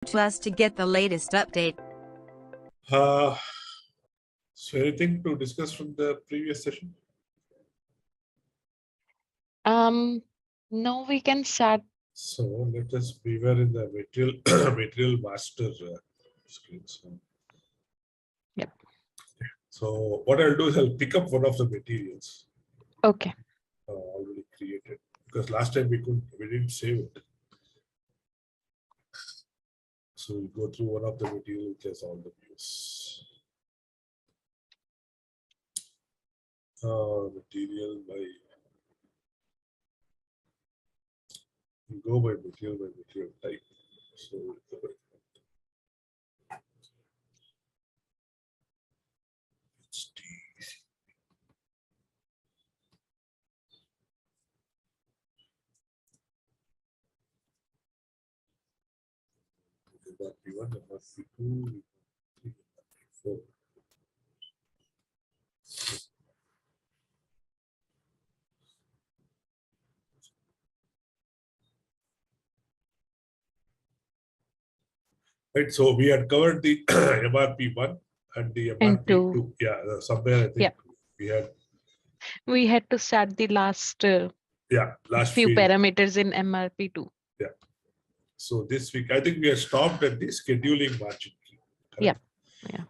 to us to get the latest update. So anything to discuss from the previous session? No, we can start. So let us, we were in the material material master screen. So. Yep. So what I'll do is I'll pick up one of the materials. Okay. Already created, because last time we didn't save it. So we'll go through one of the materials which has all the views. Material by, we go by material type. So we'll go by MRP1, MRP2, MRP4. Right, so we had covered the MRP1 and the MRP2. Yeah, somewhere I think we had to start the last last few field. parameters in MRP2. Yeah. So this week, I think we have stopped at the scheduling margin key. Correct? Yeah.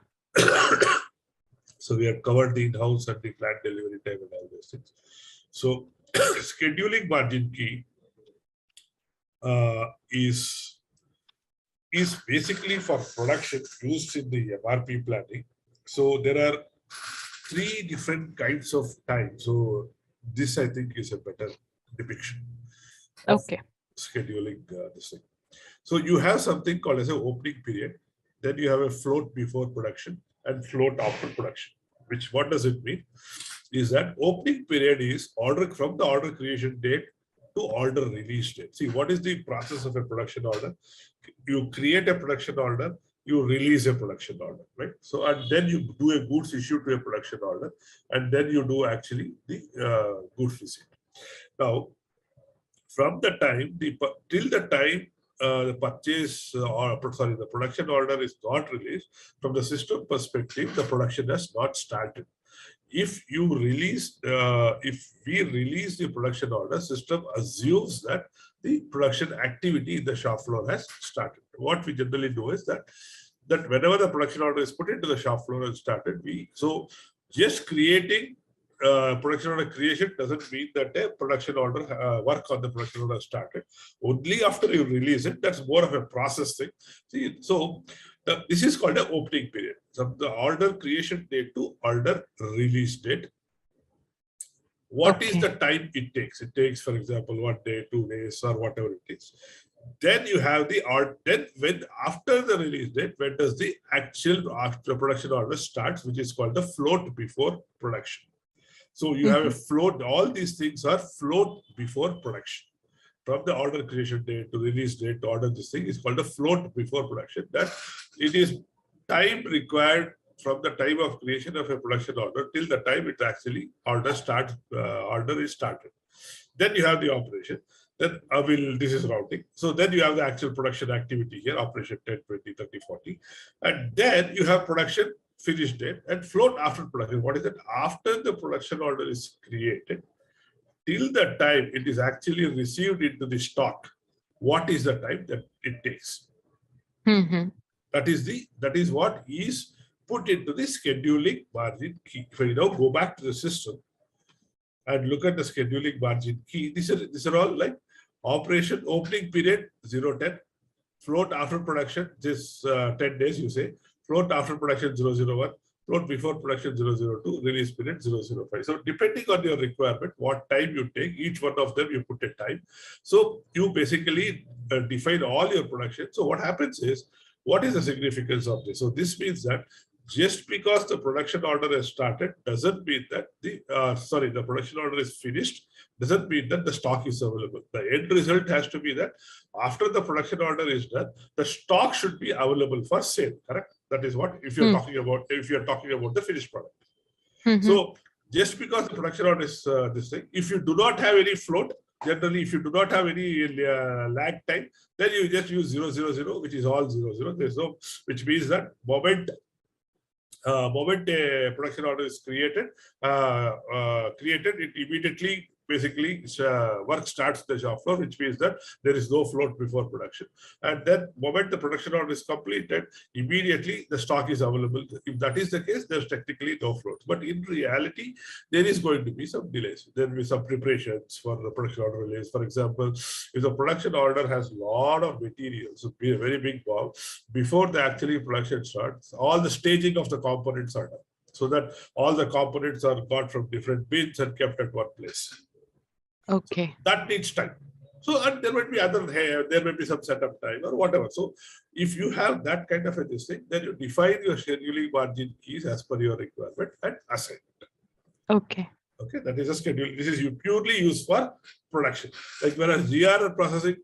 So we have covered the in-house and the planned delivery time and all those things. So scheduling margin key is basically for production used in the MRP planning. So there are 3 different kinds of time. So this, I think, is a better depiction of scheduling this thing. So you have something called as an opening period. Then you have a float before production and float after production. Which, what does it mean? Is that opening period is order from the order creation date to order release date. See, what is the process of a production order? You create a production order, you release a production order, right? So, and then you do a goods issue to a production order, and then you do actually the goods receipt. Now, from the time, till the time the purchase the production order is not released, from the system perspective, the production has not started. If you release, if we release the production order, system assumes that the production activity in the shop floor has started. What we generally do is that whenever the production order is put into the shop floor and started, so just creating production order creation doesn't mean that a production order work on the production order started. Only after you release it, that's more of a process thing. See, so this is called an opening period. So the order creation date to order release date. What is the time it takes? It takes, for example, 1 day, 2 days, or whatever it is. Then you have the order. Then when after the release date, when does the actual after production order starts, which is called the float before production. So you have a float. All these things are float before production. From the order creation date to release date to order, this thing is called a float before production. That it is time required from the time of creation of a production order till the time it actually order is started. Then you have the operation. Then this is routing. So then you have the actual production activity here, operation 10, 20, 30, 40. And then you have production finish date and float after production. What is it? After the production order is created, till the time it is actually received into the stock, what is the time that it takes? That is what is put into the scheduling margin key. So you now go back to the system and look at the scheduling margin key. These are all like operation opening period 010, float after production, this 10 days you say, float after production 001, float before production 002, release period 005. So depending on your requirement, what time you take, each one of them you put a time. So you basically define all your production. So what happens is, what is the significance of this? So this means that just because the production order has started doesn't mean that the production order is finished, doesn't mean that the stock is available. The end result has to be that after the production order is done, the stock should be available for sale. Correct? That is what if you're talking about the finished product. So just because the production order is this thing, if you do not have any float, Generally, if you do not have any lag time, then you just use 000, which is all 00. There's no, which means that moment a production order is created, it immediately basically work starts the shop floor, which means that there is no float before production. And then moment the production order is completed, immediately the stock is available. If that is the case, there's technically no float. But in reality, there is going to be some delays. There will be some preparations for the production order release. For example, if the production order has a lot of materials, so be a very big bomb, before the actually production starts, all the staging of the components are done, so that all the components are got from different bins and kept at one place. Okay. So that needs time. So and there might be there may be some setup time or whatever. So if you have that kind of a thing, then you define your scheduling margin keys as per your requirement and assign it. Okay. Okay, that is a schedule. This is purely used for production. Like whereas GR processing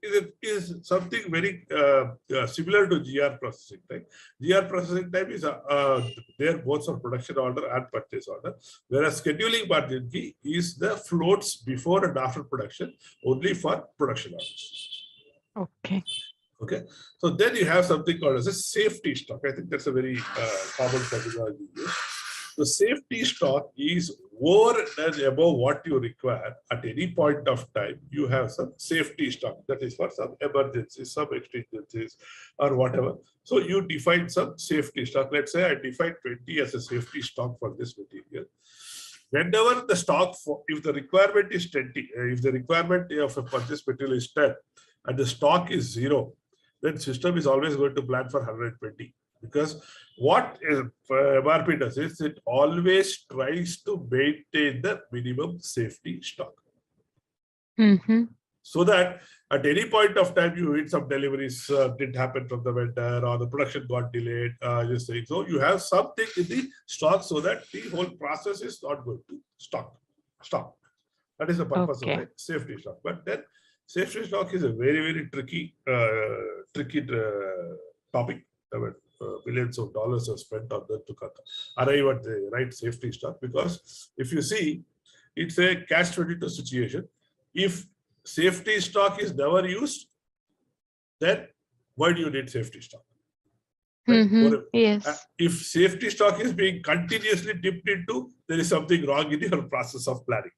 is something very similar to GR processing time. GR processing time is there both for production order and purchase order. Whereas scheduling margin key is the floats before and after production only for production orders. Okay. Okay, so then you have something called as a safety stock. I think that's a very common terminology used. The safety stock is over and above what you require at any point of time. You have some safety stock that is for some emergencies, some exigencies, or whatever. So you define some safety stock. Let's say I define 20 as a safety stock for this material. Whenever the stock, if the requirement is 20, if the requirement for this material is 10, and the stock is 0, then system is always going to plan for 120. Because what MRP does is it always tries to maintain the minimum safety stock. So that at any point of time you hit some deliveries didn't happen from the vendor or the production got delayed, just saying. So you have something in the stock so that the whole process is not going to stop. That is the purpose of the safety stock. But then safety stock is a very, very tricky topic. Billions of dollars are spent on that to arrive at the right safety stock, because if you see, it's a catch-22 situation. If safety stock is never used, then why do you need safety stock? Right? Yes. If safety stock is being continuously dipped into, there is something wrong in your process of planning.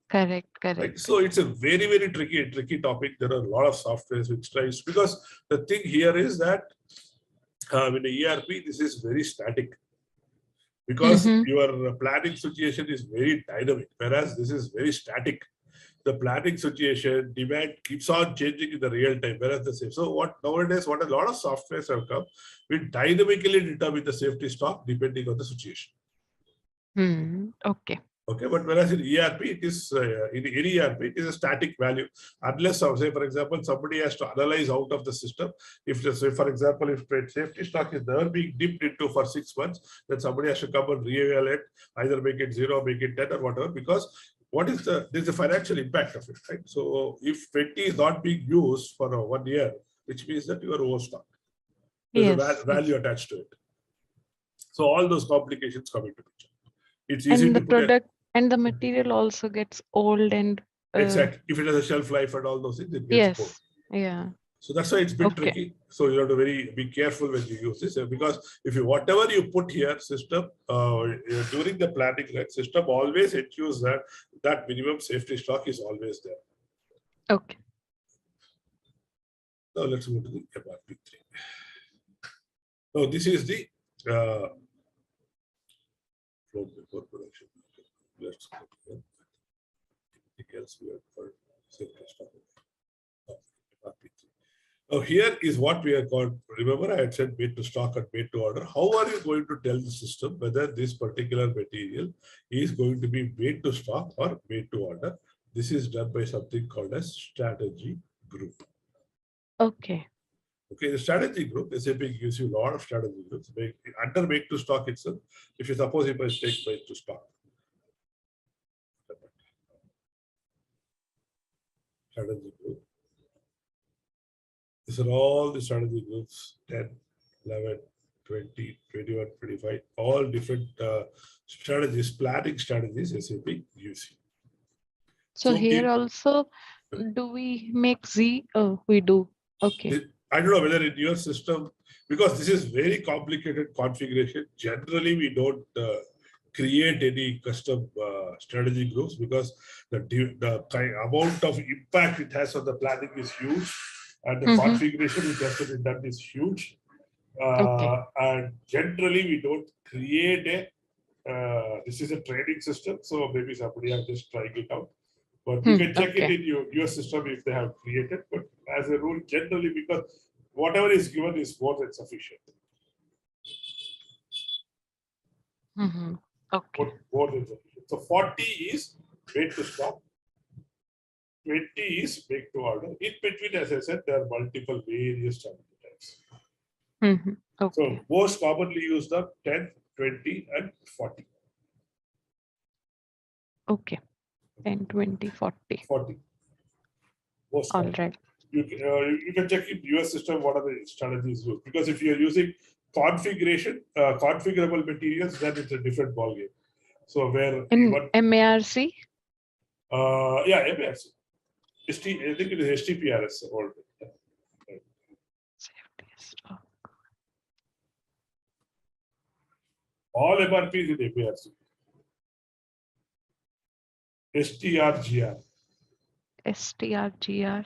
Correct. Right? So it's a very, very tricky topic. There are a lot of softwares which tries, because the thing here is that in the ERP, this is very static, because your planning situation is very dynamic, whereas this is very static. The planning situation, demand keeps on changing in the real time, whereas the same. So what nowadays, what a lot of softwares have come, we dynamically determine the safety stock depending on the situation. Okay. Okay, but whereas in ERP, it is in any ERP, it is a static value. Unless, say, for example, somebody has to analyze out of the system. If, say, for example, if safety stock is never being dipped into for 6 months, then somebody has to come and reevaluate, either make it 0, make it 10, or whatever, because there's a financial impact of it, right? So if 20 is not being used for 1 year, which means that you are overstocked. There's a value attached to it. So all those complications come into picture. It's easy and to the product and the material also gets old and exactly. If it has a shelf life and all those things, it gets old. Yeah. So that's why it's a bit tricky. So you have to be careful when you use this, because if whatever you put here, system during the planning, right, system always ensures that minimum safety stock is always there. Okay. Now let's go to the MRP3. Now this is the flow before production. Let's go here. Anything else we have for safety stock? MRP3. Now here is what we are called. Remember, I had said made to stock and made to order. How are you going to tell the system whether this particular material is going to be made to stock or made to order? This is done by something called as strategy group. Okay. Okay, the strategy group, SAP gives you a lot of strategy groups. Under make to stock itself, if you suppose if I take make to stock. Strategy group. These are all the strategy groups, 10, 11, 20, 21, 25, all different strategies, planning strategies SAP gives you. So here also do we make Z? Oh, we do. Okay. I don't know whether in your system, because this is very complicated configuration. Generally, we don't create any custom strategy groups because the amount of impact it has on the planning is huge, and the Mm-hmm. configuration which has to be done is huge. Okay. And generally, we don't create a. This is a training system, so maybe somebody has just trying it out. But you can check it Okay. in your system if they have created. But as a rule, generally, because whatever is given is more than sufficient. Mm-hmm. Okay. More than sufficient. So 40 is wait to stop. 20 is make to order. In between, as I said, there are multiple various strategy types. Mm-hmm. Okay. So most commonly used are 10, 20, and 40. Okay. 10, 20, 40. 40. Most All common. right. You can check in your system what are the strategies used, because if you're using configurable materials, then it's a different ballgame. So where In even MARC? yeah, MARC. I think it is HTPRS already. Safety stock. All MRPs in MARC. STRGR. STRGR.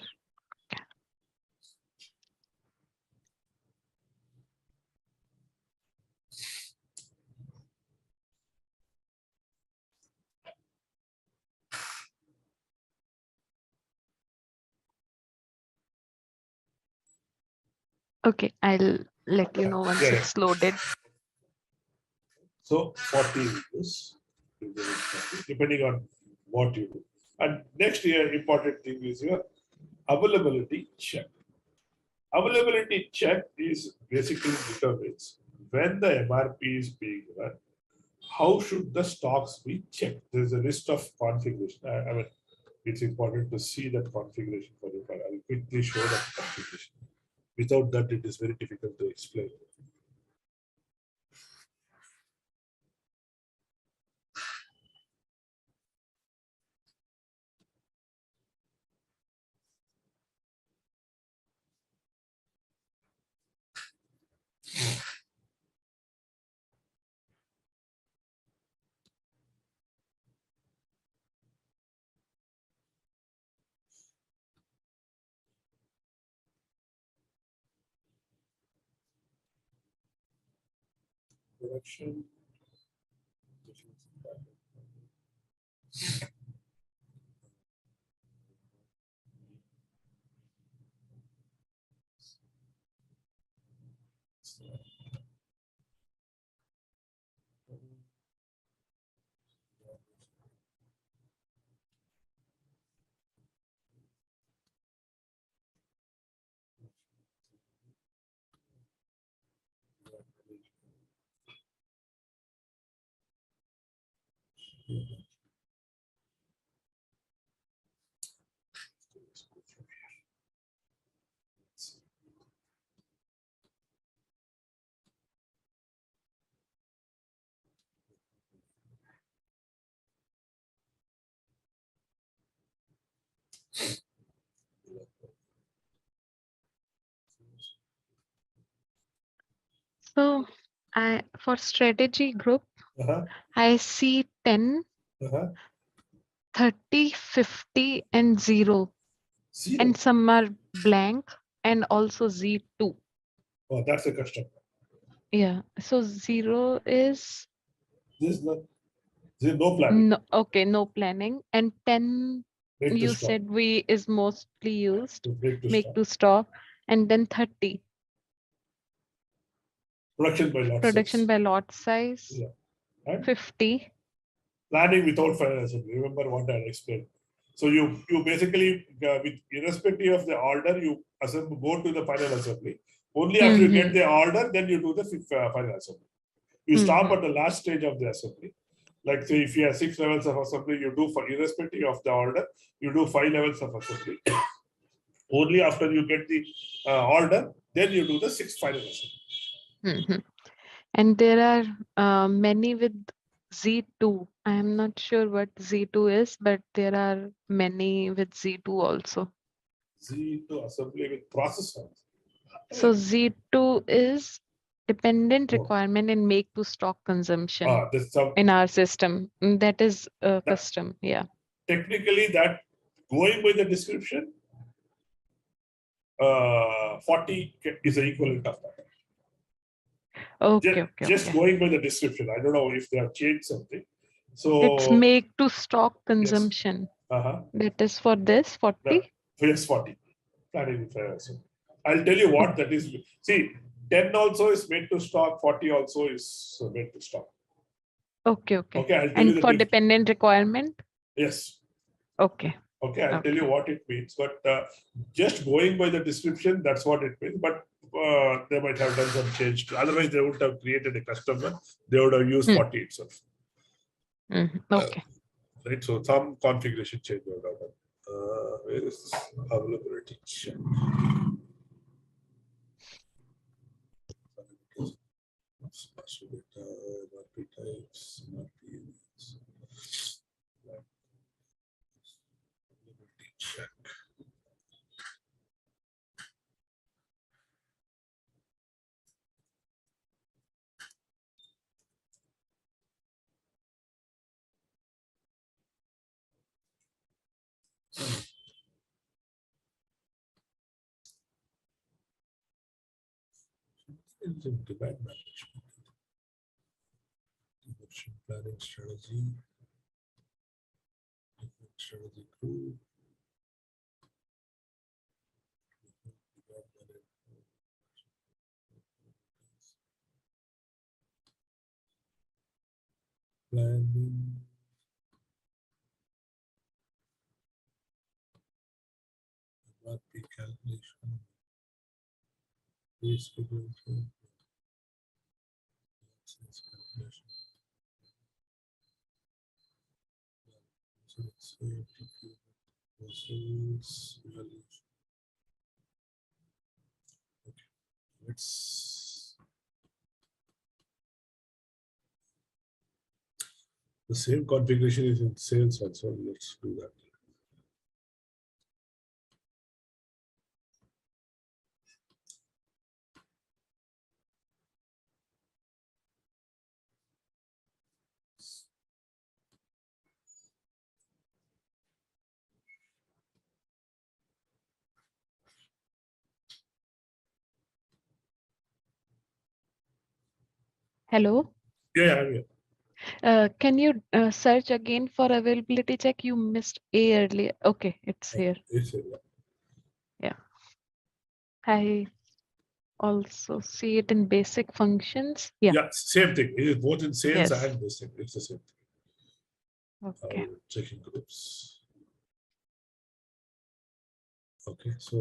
Okay, I'll let you know once Yeah, yeah. it's loaded. So 40 is depending on what you do. And next year, important thing is your availability check. Availability check is basically determines when the MRP is being run, how should the stocks be checked? There's a list of configuration. I mean, it's important to see that configuration for you. I will quickly show that configuration. Without that, it is very difficult to explain. Production. So for strategy group, Uh-huh. I see 10, Uh-huh. 30, 50, and 0. Zero. And some are blank and also Z2. Oh, that's a custom. Yeah. So 0 is There's no planning. no, okay, no planning. And 10, Make to you stop. said we is mostly used. Make to Make stop. to stop. And then 30. Production by lot Production size. by lot size. Yeah. And 50. planning without final assembly. Remember what I explained. So you basically, with irrespective of the order, you go to the final assembly. Only after you get the order, then you do the final assembly. You stop at the last stage of the assembly. Like say, if you have 6 levels of assembly, you do for irrespective of the order, you do 5 levels of assembly. Only after you get the order, then you do the 6 final assembly. And there are many with Z2. I am not sure what Z2 is, but there are many with Z2 also. Z to assembly with process ones. So Z2 is dependent Oh, requirement in make to stock consumption that's some in our system. That is that, custom. Yeah. technically that going by the description, 40 is the equivalent of that. Okay, okay, Just okay. going by the description. I don't know if they have changed something. It's So make to stock yes. consumption. Uh-huh. That is for this 40. Yes, 40. Planning fair. So I'll tell you what that is. See, 10 also is made to stock, 40 also is made to stock. Okay, okay. Okay, I'll tell you And the for difference. dependent requirement? Yes. Okay. Okay, I'll tell Okay. you what it means. But just going by the description, that's what it means. But they might have done some change. Otherwise, they wouldn't have created a custom one. They would have used 40 itself. Okay. Right, so some configuration change would have done. Where is this availability check? Master data, MRP types, MRP units. Availability check. It's in demand management. Production planning strategy. Strategy group. Planning. MRP calculation. Base calculation. Calculation. So let's say PP versus evaluation. Okay, let's the same configuration is in sales also. Let's do that. Hello. Yeah, I'm here. Can you search again for availability check? You missed A earlier. Okay, it's here. It's here, yeah. Yeah. I also see it in basic functions. Yeah. Yeah, same thing. It is both in sales Yes. and this thing. It's the same thing. Okay. Checking groups. Okay, so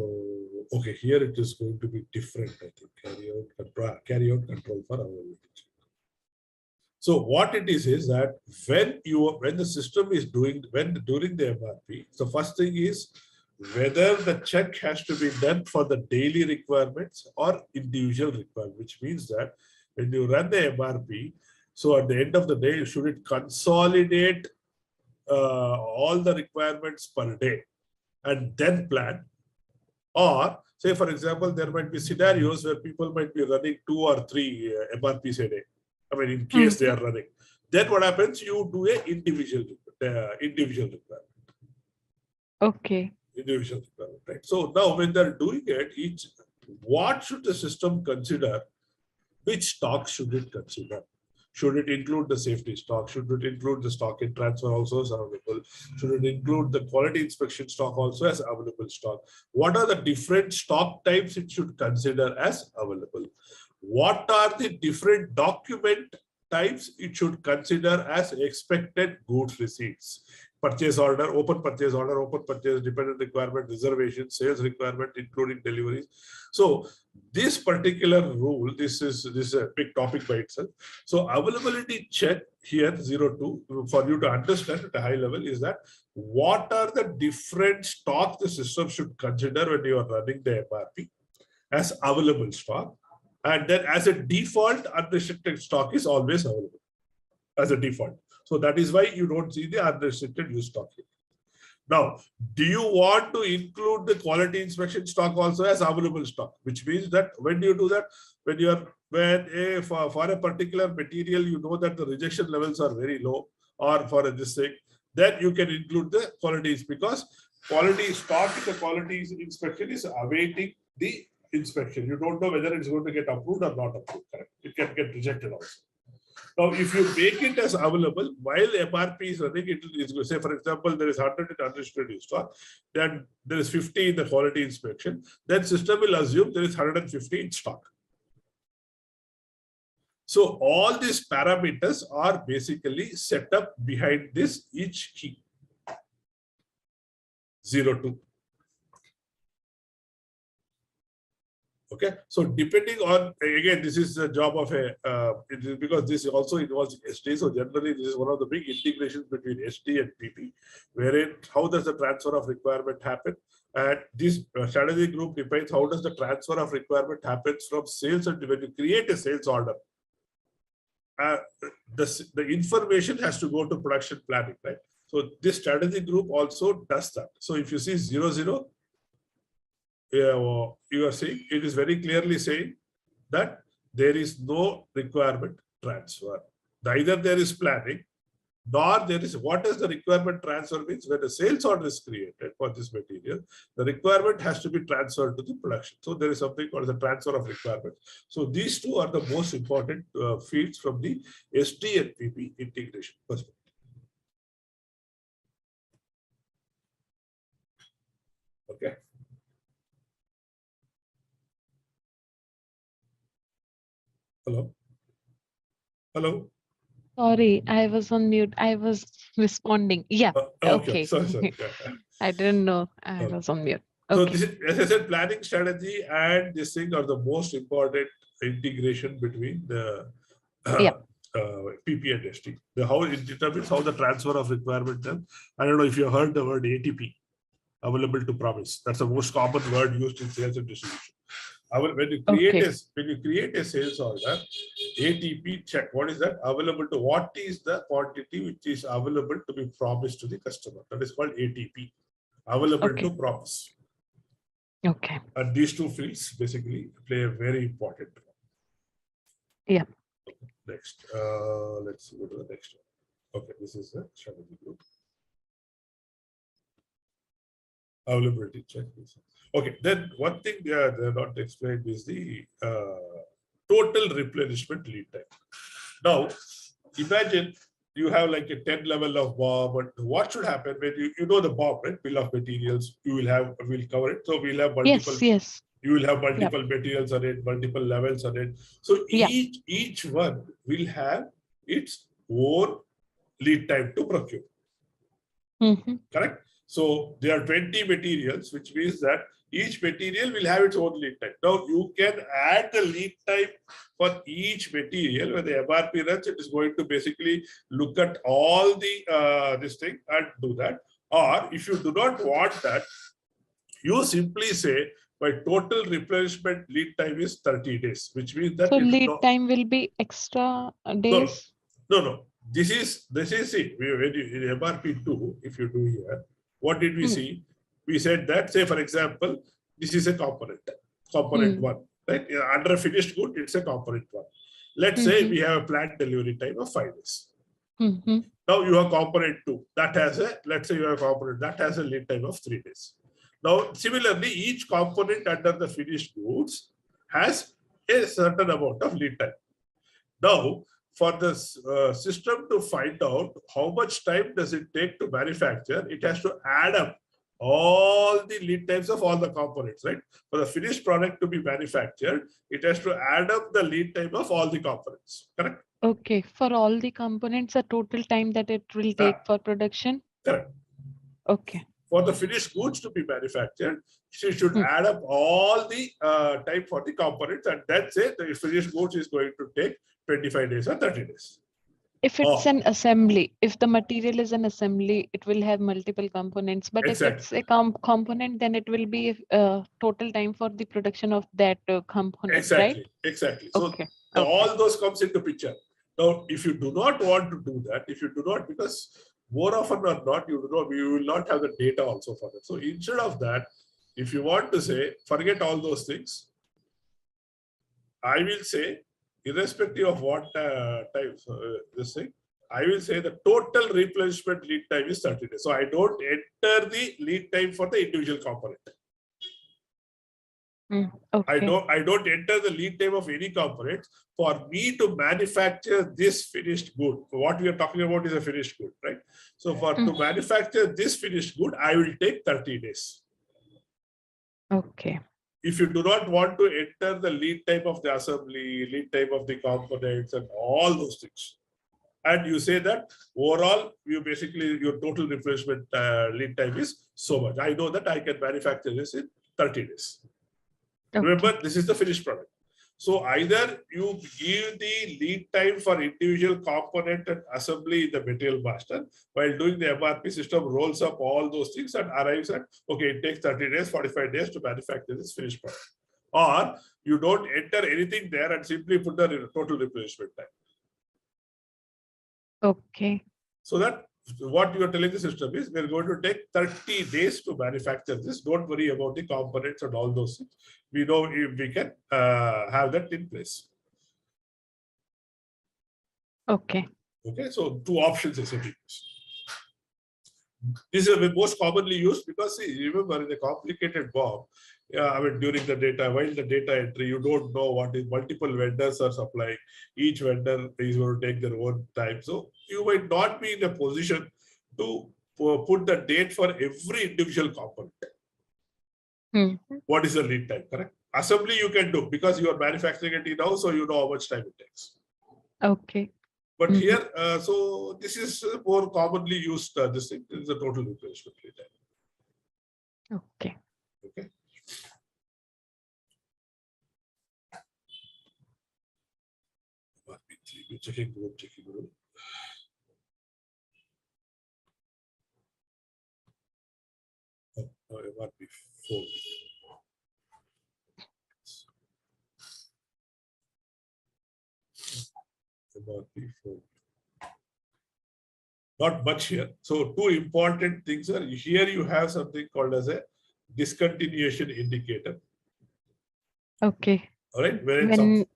okay, here it is going to be different. I think carry out control for availability. So what it is that when the system is during the MRP, the first thing is whether the check has to be done for the daily requirements or individual requirement, which means that when you run the MRP, so at the end of the day, should it consolidate all the requirements per day and then plan? Or say, for example, there might be scenarios where people might be running 2 or 3 MRPs a day. I mean, in case they are running, then what happens? You do a individual requirement. Okay. Individual requirement, right? So now when they're doing it, what should the system consider? Which stock should it consider? Should it include the safety stock? Should it include the stock in transfer also as available? Should it include the quality inspection stock also as available stock? What are the different stock types it should consider as available? What are the different document types it should consider as expected goods receipts? Purchase order, open purchase, dependent requirement, reservation, sales requirement, including deliveries. So this particular rule, this is a big topic by itself. So availability check here 02 for you to understand at a high level is that what are the different stock the system should consider when you are running the MRP as available stock, and then as a default unrestricted stock is always available. as a default. So that is why you don't see the unrestricted use stock here. Now, do you want to include the quality inspection stock also as available stock? Which means that when you do that, for a particular material, you know that the rejection levels are very low, or for this thing, then you can include the qualities, because quality stock in the quality inspection is awaiting the inspection. You don't know whether it's going to get approved or not approved. Correct? It can get rejected also. Now, if you make it as available while MRP is running, it is going to say, for example, there is 100 in unrestricted stock, then there is 50 in the quality inspection, then system will assume there is 150 in stock. So all these parameters are basically set up behind this each key. 02. Okay, so depending on, again, this is the job of because this also involves SD. So generally, this is one of the big integrations between SD and PP, wherein how does the transfer of requirement happen? And this strategy group defines how does the transfer of requirement happens from sales, and when you create a sales order, the information has to go to production planning, right? So this strategy group also does that. So if you see 00, you are saying it is very clearly saying that there is no requirement transfer. Neither there is planning, nor there is, what does the requirement transfer means? When a sales order is created for this material, the requirement has to be transferred to the production. So there is something called the transfer of requirement. So these two are the most important fields from the SD and PP integration perspective. Okay. Hello. Hello. Sorry, I was on mute. I was responding. Yeah. Okay. Sorry. I didn't know I was on mute. So Okay. this is, as I said, planning strategy and this thing are the most important integration between the PP and SD. How it determines how the transfer of requirement done. I don't know if you have heard the word ATP, available to promise. That's the most common word used in sales and distribution. When you create a sales order, ATP check, what is that? Available to, what is the quantity which is available to be promised to the customer? That is called ATP, available to promise. Okay. And these two fields basically play a very important role. Yeah. Next, let's go to the next one. Okay, this is the strategy group. Availability check. Okay, then one thing they're not explained is the total replenishment lead time. Now, imagine you have like a 10 level of BOM, but what should happen when you know the BOM, right? Bill of materials, we'll cover it. So we'll have multiple, you will have multiple materials on it, multiple levels on it. So each one will have its own lead time to procure. Correct? So there are 20 materials, which means that each material will have its own lead time. Now you can add the lead time for each material. When the MRP runs, it is going to basically look at all the this thing and do that. Or if you do not want that, you simply say my total replenishment lead time is 30 days, which means that lead time will be extra days. No. This is see, when you in MRP 2, if you do here, what did we see? We said that, say, for example, this is a component 1, right? Under a finished good, it's a component 1. Let's say we have a planned delivery time of 5 days. Now you have component 2 that has let's say you have a component that has a lead time of 3 days. Now, similarly, each component under the finished goods has a certain amount of lead time. Now, for the system to find out how much time does it take to manufacture, it has to add up all the lead times of all the components, right? For the finished product to be manufactured, it has to add up the lead time of all the components, correct? Okay, for all the components, the total time that it will take for production? Correct. Okay. For the finished goods to be manufactured, she should add up all the time for the components, and that's it. The finished goods is going to take 25 days or 30 days. If it's an assembly, if the material is an assembly, it will have multiple components. But if it's a component, then it will be total time for the production of that component, right? Exactly. So all those comes into picture. Now, if you do not want to do that, if you do not, because more often or not, you will not have the data also for that. So instead of that, if you want to say, forget all those things, I will say, irrespective of what type this thing, I will say the total replenishment lead time is 30 days. So I don't enter the lead time for the individual component. Okay. I don't enter the lead time of any component for me to manufacture this finished good. What we are talking about is a finished good, right? So for to manufacture this finished good, I will take 30 days. Okay. If you do not want to enter the lead time of the assembly, lead time of the components and all those things, and you say that overall, you basically, your total replenishment lead time is so much. I know that I can manufacture this in 30 days. Okay. Remember, this is the finished product. So either you give the lead time for individual component and assembly in the material master, while doing the MRP system rolls up all those things and arrives at, okay, it takes 30 days, 45 days to manufacture this finished product. Or you don't enter anything there and simply put the total replenishment time. Okay. So that what you are telling the system is we're going to take 30 days to manufacture this. Don't worry about the components and all those things. We know if we can have that in place. Okay. Okay, so two options SAP. These are the most commonly used because see, remember in the complicated BOM, I mean during the data, while the data entry, you don't know what is multiple vendors are supplying. Each vendor is going to take their own time. So you might not be in a position to put the date for every individual component. What is the lead time, correct? Assembly you can do because you are manufacturing it in-house, so you know how much time it takes. Okay. But here, so this is more commonly used, this thing is the total replenishment lead time. Okay. Okay. Checking group, checking group. MRP 4. MRP 4. Not much here. So two important things are here. You have something called as a discontinuation indicator. Okay. All right. When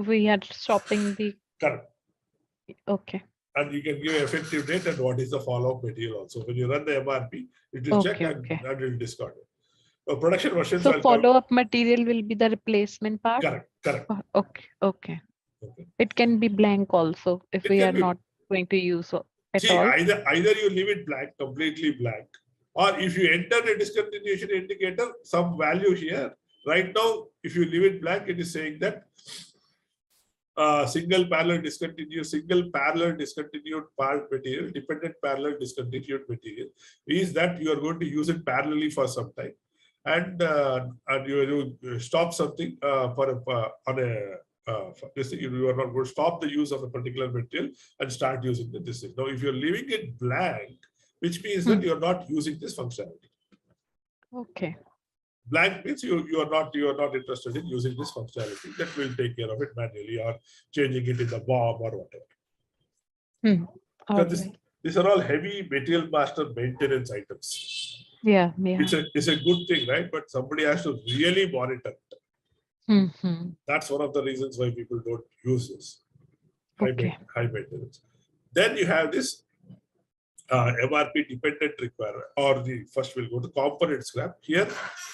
we are stopping the. Correct. Okay. And you can give effective date and what is the follow-up material also. When you run the MRP, it will check and that will discard it. Production versions. So follow-up material will be the replacement part? Correct. Correct. Okay. Okay. Okay. It can be blank also if we are not going to use at all. Either you leave it blank, completely blank, or if you enter a discontinuation indicator, some value here. Right now, if you leave it blank, it is saying that single parallel discontinued, single parallel discontinued part material, dependent parallel discontinued material is that you are going to use it parallelly for some time, and you stop something this thing, you are not going to stop the use of a particular material and start using this thing. Now, if you're leaving it blank, which means that you're not using this functionality. Okay. Blank means you are not interested in using this functionality. That will take care of it manually or changing it in the BOM or whatever. These are all heavy material master maintenance items. Yeah. It's a good thing, right? But somebody has to really monitor it. That's one of the reasons why people don't use this high maintenance. Then you have this MRP dependent requirement, or the first we'll go to component scrap. Here,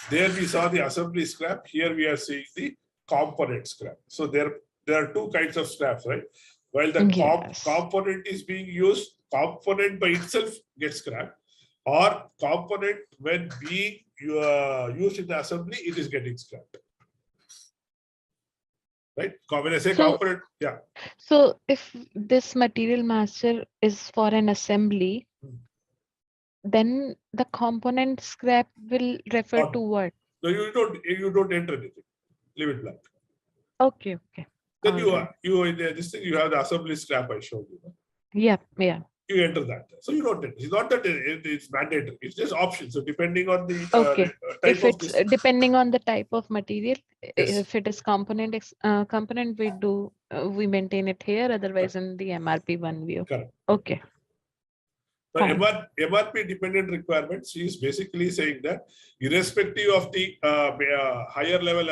there we saw the assembly scrap. Here we are seeing the component scrap. So there are two kinds of scraps, right? While the component is being used, component by itself gets scrapped, or component when being used in the assembly, it is getting scrapped. Right? When I say component, yeah. So if this material master is for an assembly, then the component scrap will refer to what? No, you don't enter anything. Leave it blank. Okay. Then you in this thing you have the assembly scrap I showed you. Yeah. you enter that. So you don't enter. It's not that it's mandatory. It's just option. So depending on the Okay. type If of it's this. depending on the type of material, Yes. if it is component, we maintain it here. Otherwise, in the MRP one view. Correct. Okay. So Fine. MRP dependent requirements is basically saying that irrespective of the higher level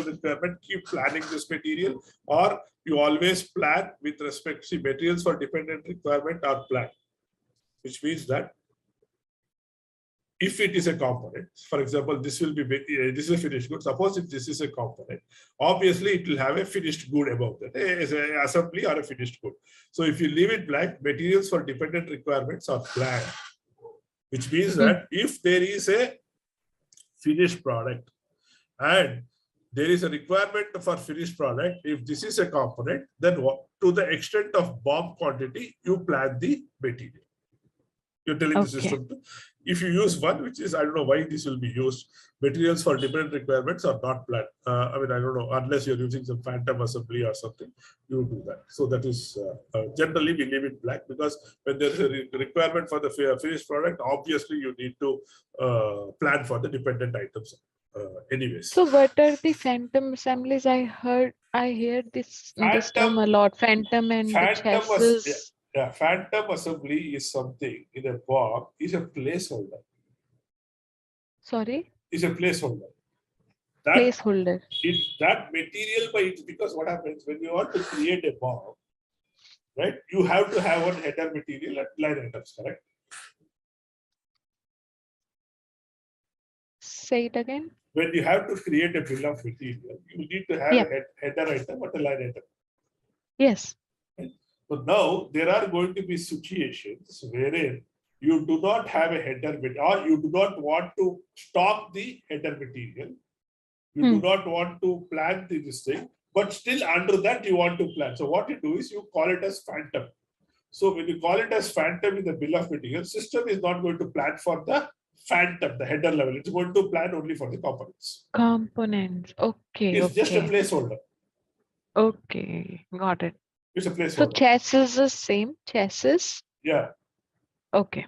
requirement, keep planning this material, or you always plan with respect to materials for dependent requirement are planned, which means that if it is a component, for example, this will be this is a finished good. Suppose if this is a component, obviously it will have a finished good above that, as an assembly or a finished good. So if you leave it blank, materials for dependent requirements are planned, which means that if there is a finished product and there is a requirement for finished product, if this is a component, then to the extent of BOM quantity, you plan the material. You're telling the system to, if you use one, which is, I don't know why this will be used, materials for different requirements are not planned. I mean, I don't know, unless you're using some phantom assembly or something, you do that. So that is, generally we leave it blank, because when there's a requirement for the finished product, obviously you need to plan for the dependent items anyways. So what are the phantom assemblies? I hear this term a lot. Phantom and the chassis. Yeah, phantom assembly is something in a BOM is a placeholder. Sorry? Is a placeholder. Placeholder. That material by it, because what happens when you want to create a BOM, right? You have to have one header material and line items, correct? Say it again. When you have to create a bill of material, you need to have a header item and a line item. Yes. So now there are going to be situations wherein you do not have a header or you do not want to stock the header material. You do not want to plan this thing, but still under that you want to plan. So what you do is you call it as phantom. So when you call it as phantom in the bill of material, system is not going to plan for the phantom, the header level. It's going to plan only for the components. Components. Okay. It's just a placeholder. Okay. Got it. It's a placeholder. So chassis is the same. Chassis. Yeah. Okay.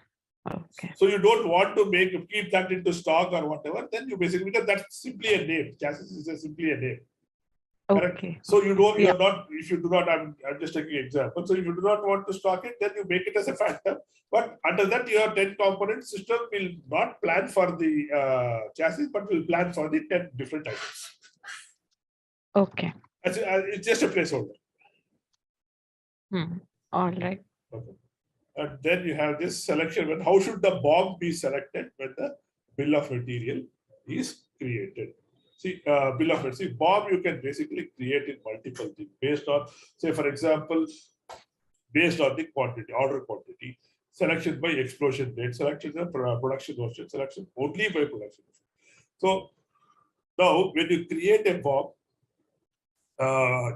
Okay. So you don't want to keep that into stock or whatever. Then you basically, because that's simply a name. Chassis is simply a name. Correct? Okay. So you don't. You're not. If you do not, I'm just taking an example. So if you do not want to stock it, then you make it as a phantom. But under that, your 10 component system will not plan for the chassis, but will plan for the 10 different items. Okay. It's just a placeholder. All right. Okay. And then you have this selection. But how should the BOM be selected when the bill of material is created? See, bill of material. See, BOM you can basically create in multiple things based on, say, for example, based on the quantity, order quantity, selection by explosion date, selection by production version, selection only by production. So now when you create a BOM,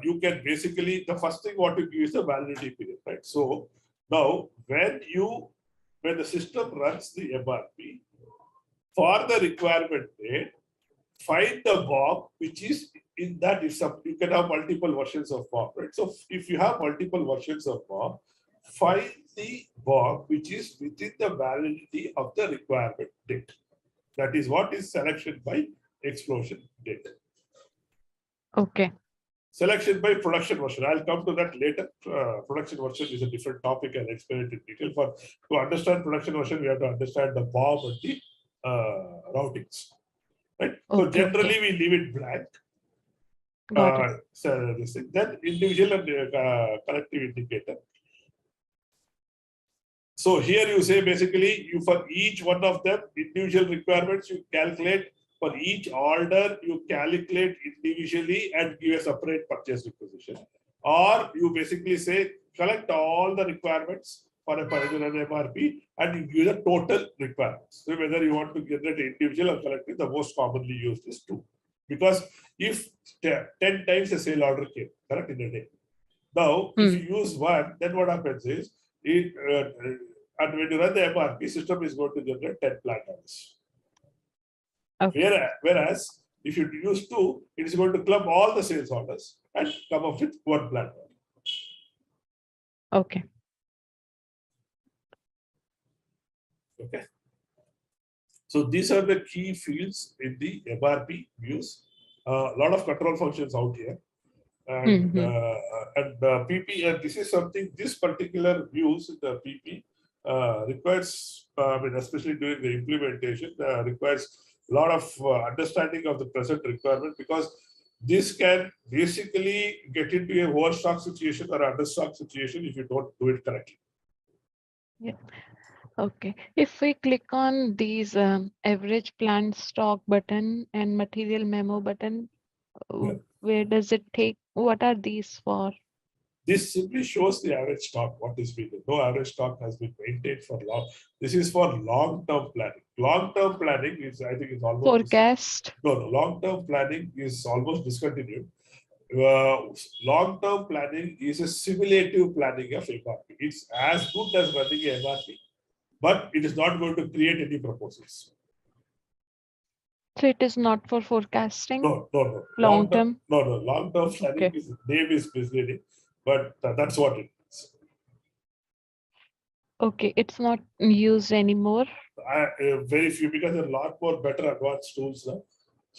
you can basically, the first thing what you give is the validity period, right? So now when the system runs the MRP for the requirement date, find the BOM which is in that. If you can have multiple versions of BOM, right? So if you have multiple versions of BOM, find the BOM which is within the validity of the requirement date. That is what is selection by explosion date. Okay. Selection by production version. I'll come to that later. Production version is a different topic. I'll explain it in detail. To understand production version, we have to understand the BOM and the routings. Right. So generally we leave it blank. So this thing. Then individual and collective indicator. So here you say basically for each one of them individual requirements you calculate. For each order, you calculate individually and give a separate purchase requisition. Or you basically say, collect all the requirements for a particular MRP and you give the total requirements. So whether you want to generate individual or collective, the most commonly used is 2. Because if 10 times a sale order came, correct, in a day. Now, if you use 1, then what happens is, and when you run the MRP, system is going to generate 10 plan orders. Okay. Whereas if you use 2, it is going to club all the sales orders and come up with 1 plan order. Okay. Okay. So these are the key fields in the MRP views. A lot of control functions out here. And PP, and this is something, this particular views in the PP requires, I mean, especially during the implementation, requires a lot of understanding of the present requirement, because this can basically get into a overstock situation or understock situation if you don't do it correctly. Yeah. Okay. If we click on these average plant stock button and material memo button, Yeah. where does it take? What are these for? This simply shows the average stock, what is being. No average stock has been maintained for long. This is for long-term planning. Long-term planning is, I think, is almost Forecast. no. Long-term planning is almost discontinued. Long-term planning is a simulative planning of MRP. It's as good as running a MRP, but it is not going to create any proposals. So it is not for forecasting? No. Long term? No. Long-term planning is, name is misleading, but that's what it is. Okay, it's not used anymore. Very few, because there are a lot more better advanced tools now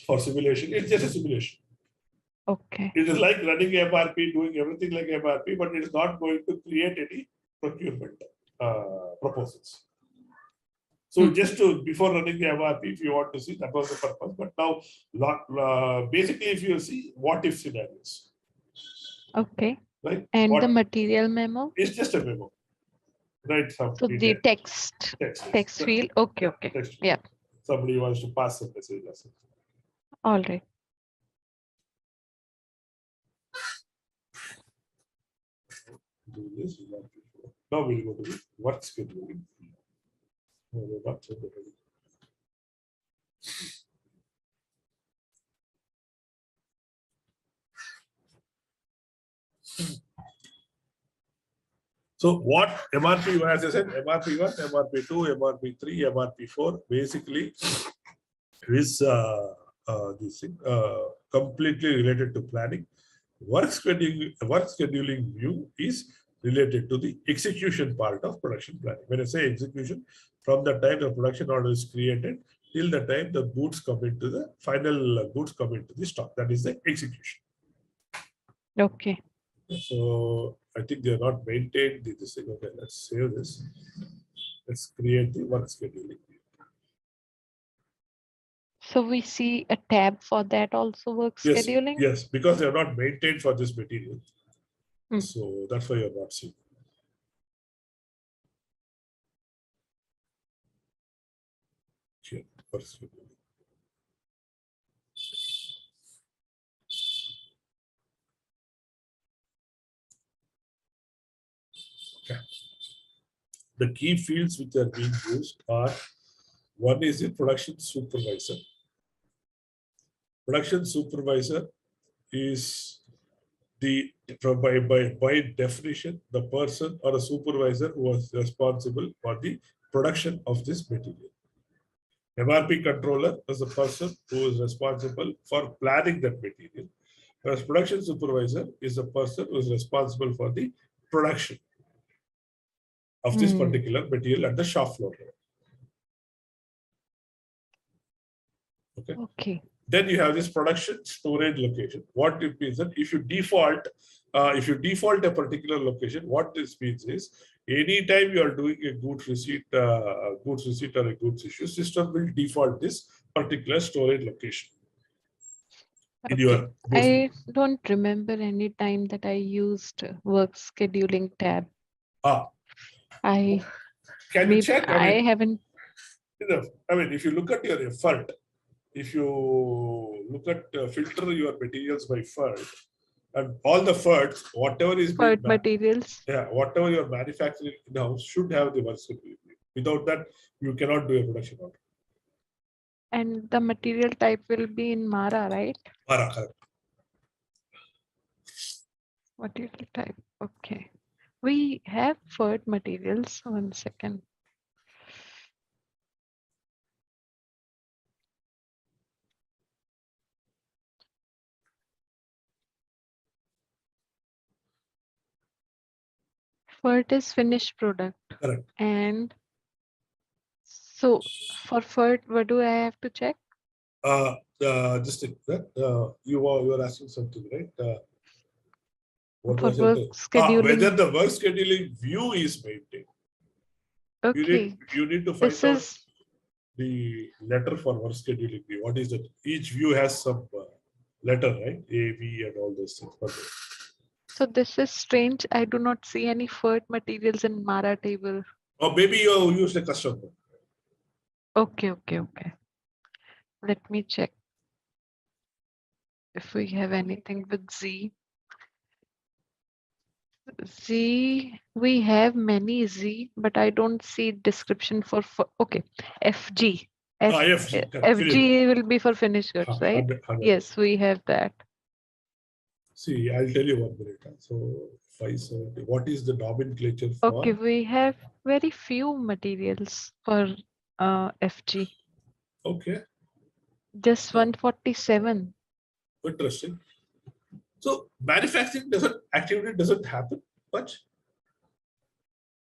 for simulation. It's just a simulation. Okay. It is like running MRP, doing everything like MRP, but it is not going to create any procurement proposals. So just to, before running the MRP, if you want to see, that was the purpose. But now, basically, if you see what if scenarios. Okay. Right? And the material memo? It's just a memo. Right? So the text field. Okay. Text. Yeah. Somebody wants to pass a message. All right. Do this. Now we'll go to the work scheduling. No, we're not so good. So what MRP, as I said, MRP1, MRP2, MRP3, MRP4, basically is this thing, completely related to planning. Work scheduling view is related to the execution part of production planning. When I say execution, from the time the production order is created till the time the goods come into the final goods come into the stock, that is the execution. Okay. So I think they are not maintained this thing. Okay, let's save this. Let's create the work scheduling. So we see a tab for that also, work scheduling? Yes, because they are not maintained for this material. So that's why you're not seeing. Here, work scheduling. Okay. The key fields which are being used are, one is the production supervisor. Production supervisor is the, by definition, the person or a supervisor who was responsible for the production of this material. MRP controller is the person who is responsible for planning that material. Whereas production supervisor is the person who is responsible for the production of this particular material at the shop floor. Okay. Then you have this production storage location. What it means that if you default a particular location, what this means is anytime you are doing a goods receipt or a goods issue, system will default this particular storage location. Okay. I don't remember any time that I used work scheduling tab. Can you check? I haven't. I mean, if you look at your effort, if you look at filter your materials by FERT, and all the FERTs, whatever is being materials, whatever you're manufacturing now should have the work scheduling. Without that, you cannot do a production order. And the material type will be in Mara, right? Mara, correct. Material type. Okay. We have FERT materials. 1 second. FERT is finished product. Correct. And So for FERT, what do I have to check? Just that you were asking something, right? What For was it? work Whether scheduling. the work scheduling view is maintained. Okay. You need to find This out is, the letter for work scheduling view. What is it? Each view has some letter, right? A, B, and all those things. so this is strange. I do not see any FERT materials in Mara table. Or maybe you use a custom one. Okay, okay, okay. Let me check if we have anything with Z. Z, we have many Z, but I don't see description for okay, FG. FG, correct. FG will be for finished goods, right? 100. Yes, we have that. See, I'll tell you 1 minute. So 570. What is the nomenclature Okay, for? we have very few materials for FG. Okay, Just 147. interesting. So manufacturing activity doesn't happen much.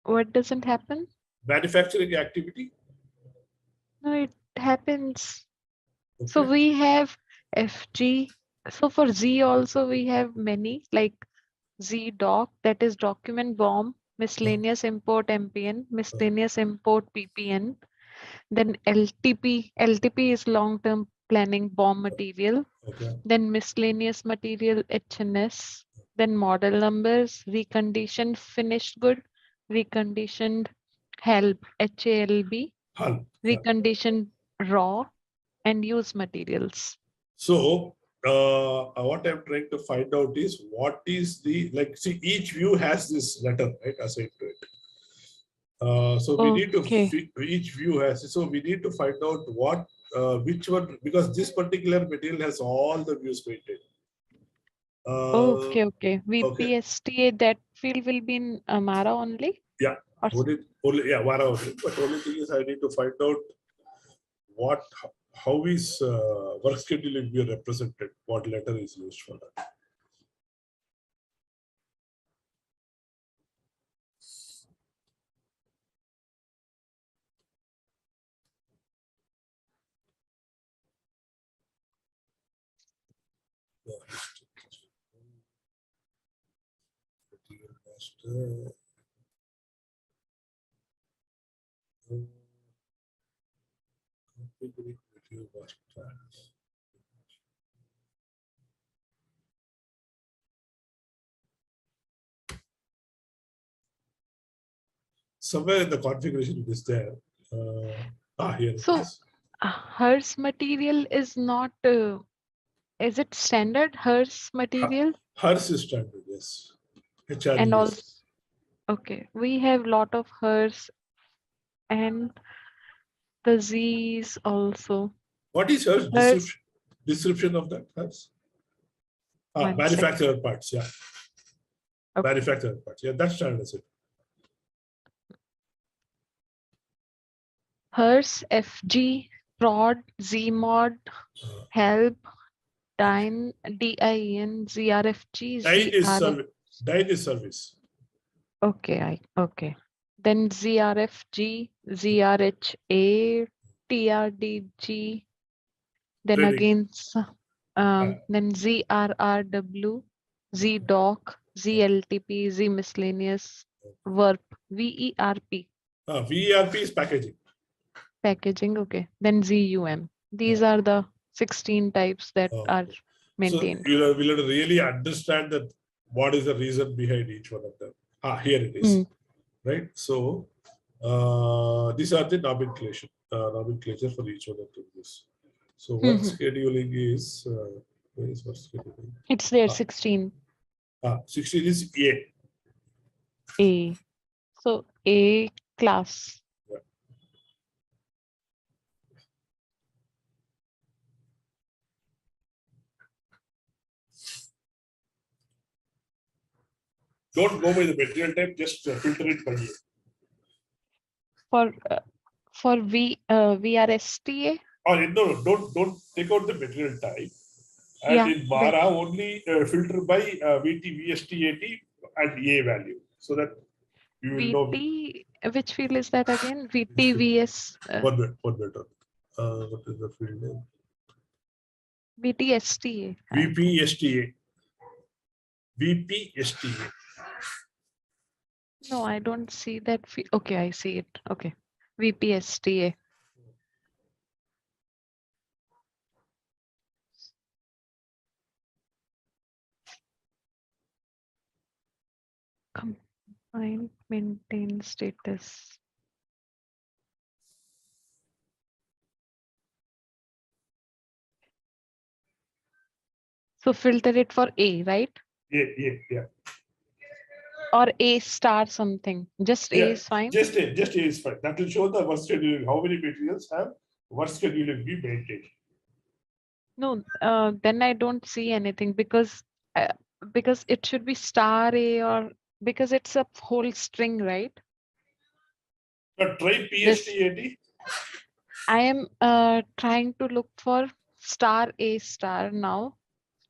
What doesn't happen? Manufacturing activity. No, it happens. So Okay. we have FG. So for Z also we have many like Z doc, that is document BOM, miscellaneous import MPN, miscellaneous import PPN. Then LTP. LTP is long-term planning BOM material. Okay. Then miscellaneous material HNS. Then model numbers, reconditioned finished good, reconditioned HALB, HALB, Hull. Yeah. reconditioned raw, and use materials. So what I'm trying to find out is what is the see each view has this letter right assigned to it. So we need to Okay. each view has so we need to find out what which one because this particular material has all the views maintained. Okay, okay. Okay. VPSTA, that field will be in Amara only? Yeah. Or Only yeah, Vara only. But only thing is I need to find out what how is work scheduling be represented, what letter is used for that. Material master. Configuring material master. Somewhere in the configuration it is there. Here it so is. hers material is not, is it standard hers material? Hers is standard, yes. And HRE also, is. okay, we have lot of hers and the Z's also. What is hers Hers, description? Description of that hers? one second. Manufacturer parts, yeah. Okay. Manufacturer parts. Yeah, that's standard. Is it? Hers, FG, prod, Zmod, help, DIN, DIN, ZRFG, Dine is ZRF. service. Dine is service. Okay, okay. Then ZRFG, ZRHA, TRDG, then Training. again, then ZRRW, ZDoc, ZLTP, Z miscellaneous, VERP, VERP, VERP is packaging. packaging. Okay. Then ZUM. These are the 16 types that are Okay. So maintained. we'll really understand that what is the reason behind each one of them. Here it is. Right. So these are the nomenclature for each one of them. So work scheduling is where is work scheduling? It's there, 16. 16 is A. A. So A class. Yeah. Don't go by the material type, just filter it by A. For VRSTA? Or no, don't take out the material type. And Yeah. in Mara, only filter by VT, VST, AT, and A value, so that you will know. which field is that again? VTVS, One minute, one minute. What is the field name? VTSTA. I think. VPSTA. VPSTA. No, I don't see that. Okay, I see it. Okay. VPSTA. Combine, maintain status. So filter it for A, right? Yeah. Or A star something. Just A Yeah, is fine. just A is fine. That will show the work scheduling. How many materials have work scheduling be maintained? No, then I don't see anything because it should be star A, or because it's a whole string, right? But try This PSTAD. I am trying to look for star A star now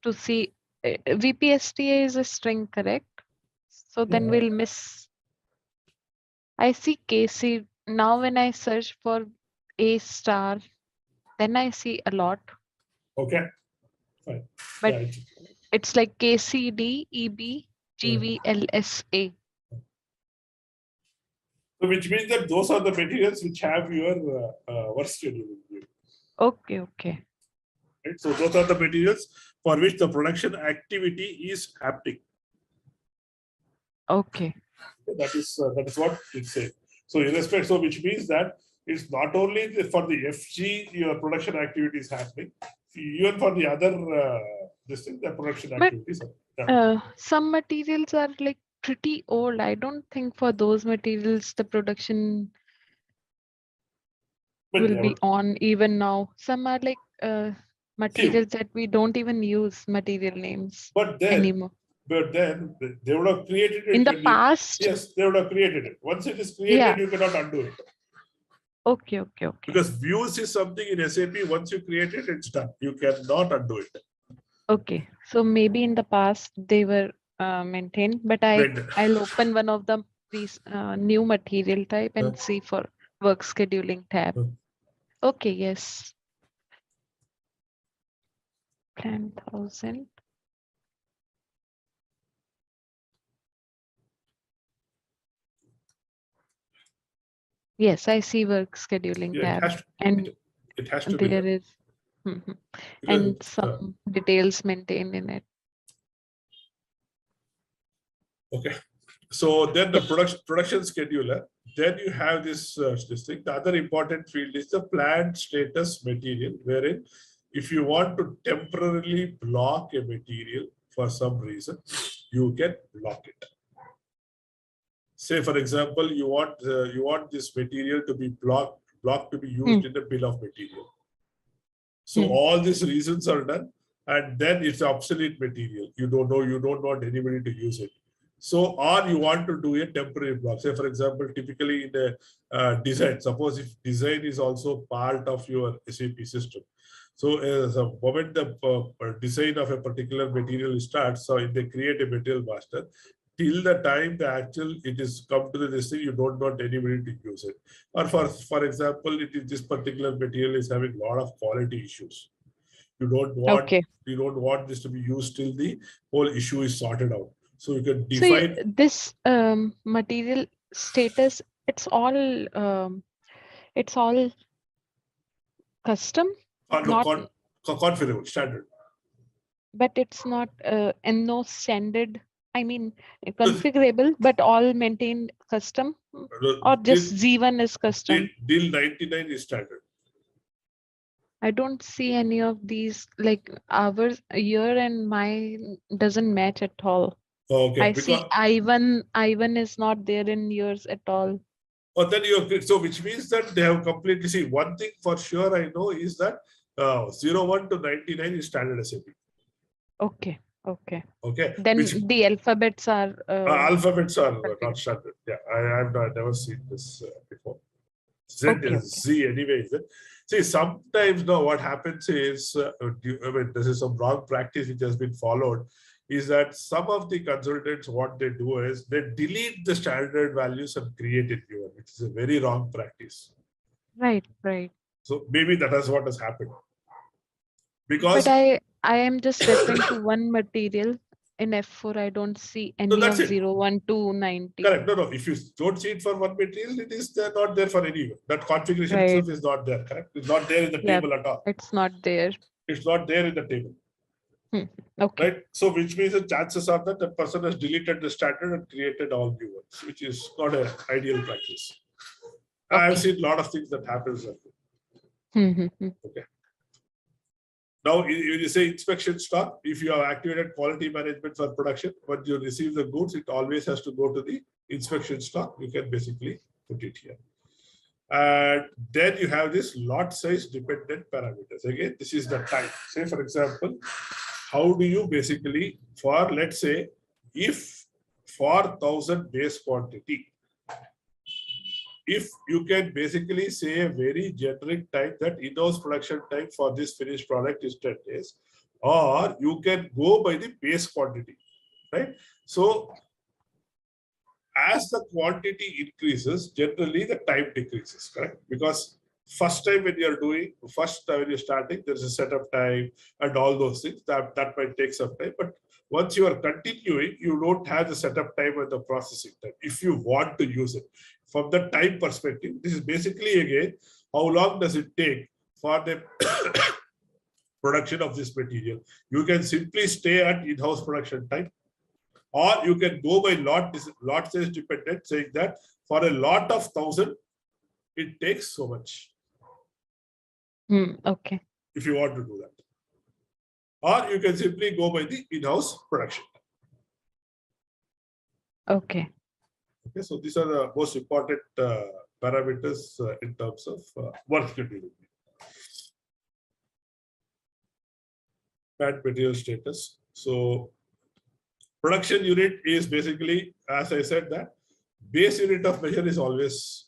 to see. VPSTA is a string, correct? So then we'll miss. I see KC now. When I search for A star, then I see a lot, Okay, fine. but Yeah, it's like KCD, EB, GVLSA. so which means that those are the materials which have your work scheduling. Okay, okay. Right? So those are the materials for which the production activity is happening. Okay. That is what it says. So irrespective, so which means that it's not only for the FG your production activity is happening, even for the other this thing, the production But activities. Yeah. some materials are like pretty old. I don't think for those materials the production But will be on even now. Some are like materials that we don't even use material names anymore. But then they would have created it. In the past, Yes, they would have created it. Once it is created, yeah. you cannot undo it. Okay. Because views is something in SAP, once you create it, it's done. You cannot undo it. Okay, so maybe in the past they were maintained, but I'll open one of the these new material type and see for work scheduling tab. Okay, yes. Plan 1000. Yes, I see work scheduling tab, and it has to there be is and some details maintained in it. Okay, so then the production scheduler. Then you have this thing. The other important field is the plant status material, wherein if you want to temporarily block a material for some reason, you can block it. Say, for example, you want this material to be blocked to be used in the bill of material. So all these reasons are done, and then it's obsolete material. You don't want anybody to use it. So, or you want to do a temporary block. Say, for example, typically in the design, suppose if design is also part of your SAP system. So, the moment the design of a particular material starts, so if they create a material master, till the time the actual it is come to this thing, you don't want anybody to use it. Or for example, this particular material is having a lot of quality issues. You don't want this to be used till the whole issue is sorted out. So you can define. So this material status, it's all custom, Configurable standard. But it's not and no standard. I mean, configurable, but all maintained custom, or just Z1 is custom. Till 99 is standard. I don't see any of these, like ours, year and mine doesn't match at all. Okay. I see I1 is not there in yours at all. Oh, then so which means that they have completely, see, one thing for sure I know is that 01 to 99 is standard SAP. Okay. Then Which, the alphabets are not standard. Yeah, I have never seen this before. Z anyway. Is it? See, sometimes now what happens is, I mean, this is some wrong practice which has been followed. is that some of the consultants, what they do is they delete the standard values and create a new one, which is a very wrong practice. Right, right. So maybe that is what has happened. But Because I am just referring to one material. In F4, I don't see so any that's of it. 0, 1, 2, 90. Correct. No. If you don't see it for one material, it is not there for anyone. That configuration Right. itself is not there. Correct. It's not there in the Yeah, table at all. it's not there. It's not there in the table. Okay. Right. So which means the chances are that the person has deleted the standard and created all new ones, which is not an ideal practice. I've Okay. seen a lot of things that happens. Okay. Okay. Now, when you say inspection stock, if you have activated quality management for production, when you receive the goods, it always has to go to the inspection stock. You can basically put it here. And then you have this lot size dependent parameters. Again, this is the time. Say, for example, how do you basically, for let's say, if for 1,000 base quantity, if you can basically say a very generic time that in-house production time for this finished product is 10 days, or you can go by the base quantity, right? So as the quantity increases, generally the time decreases, correct? Because first time when you're doing, when you're starting, there's a setup time and all those things that might take some time. But once you are continuing, you don't have the setup time and the processing time if you want to use it. From the time perspective, this is basically again, how long does it take for the production of this material? You can simply stay at in-house production time, or you can go by lot size dependent, saying that for a lot of 1,000, it takes so much. Okay. If you want to do that. Or you can simply go by the in-house production. Okay. Okay, so these are the most important parameters in terms of work schedule. Plant material status. So production unit is basically, as I said, that base unit of measure is always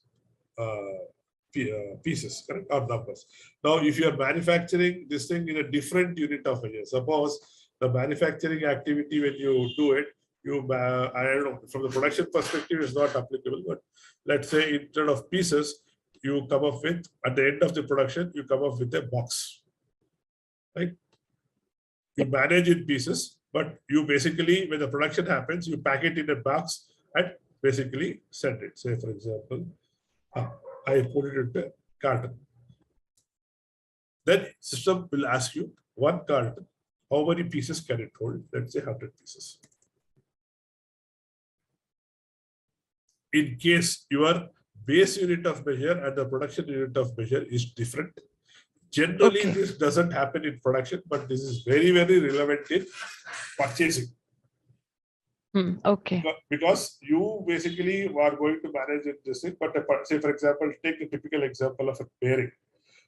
pieces, correct, or numbers. Now, if you are manufacturing this thing in a different unit of measure, suppose the manufacturing activity, when you do it, I don't know, from the production perspective, is not applicable, but let's say instead of pieces, you come up with, at the end of the production, you come up with a box, right? You manage in pieces, but you basically, when the production happens, you pack it in a box and basically send it. Say, for example, I put it into a carton. Then system will ask you, one carton, how many pieces can it hold? Let's say 100 pieces. In case your base unit of measure and the production unit of measure is different, generally this doesn't happen in production, but this is very, very relevant in purchasing. Okay. Because you basically are going to manage this thing, but say, for example, take the typical example of a bearing.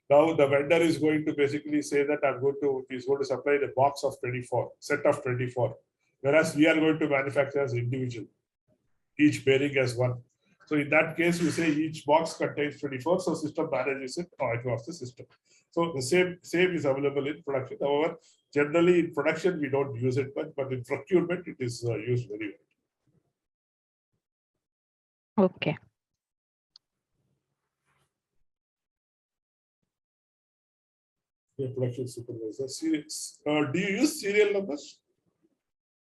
Now the vendor is going to basically say that he's going to supply the box of 24, set of 24, whereas we are going to manufacture as individual, each bearing as one. So in that case, you say each box contains 24, so system manages it across the system. So the same is available in production. However, generally in production, we don't use it much, but in procurement, it is used very well. Okay. Production supervisor. Do you use serial numbers?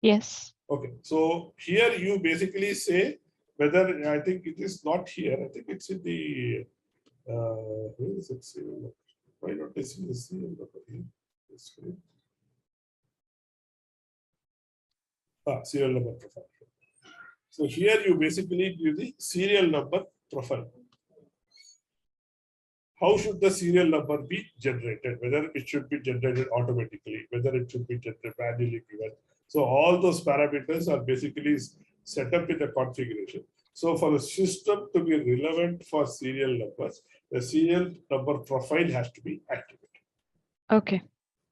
Yes. Okay. So here you basically say whether, I think it is not here. I think it's in the, where is it? Serial number? Why not I see the serial number here? Serial number profile. So here you basically give the serial number profile. How should the serial number be generated? Whether it should be generated automatically, whether it should be generated manually given. So all those parameters are basically set up in the configuration. So for the system to be relevant for serial numbers, the serial number profile has to be activated. Okay.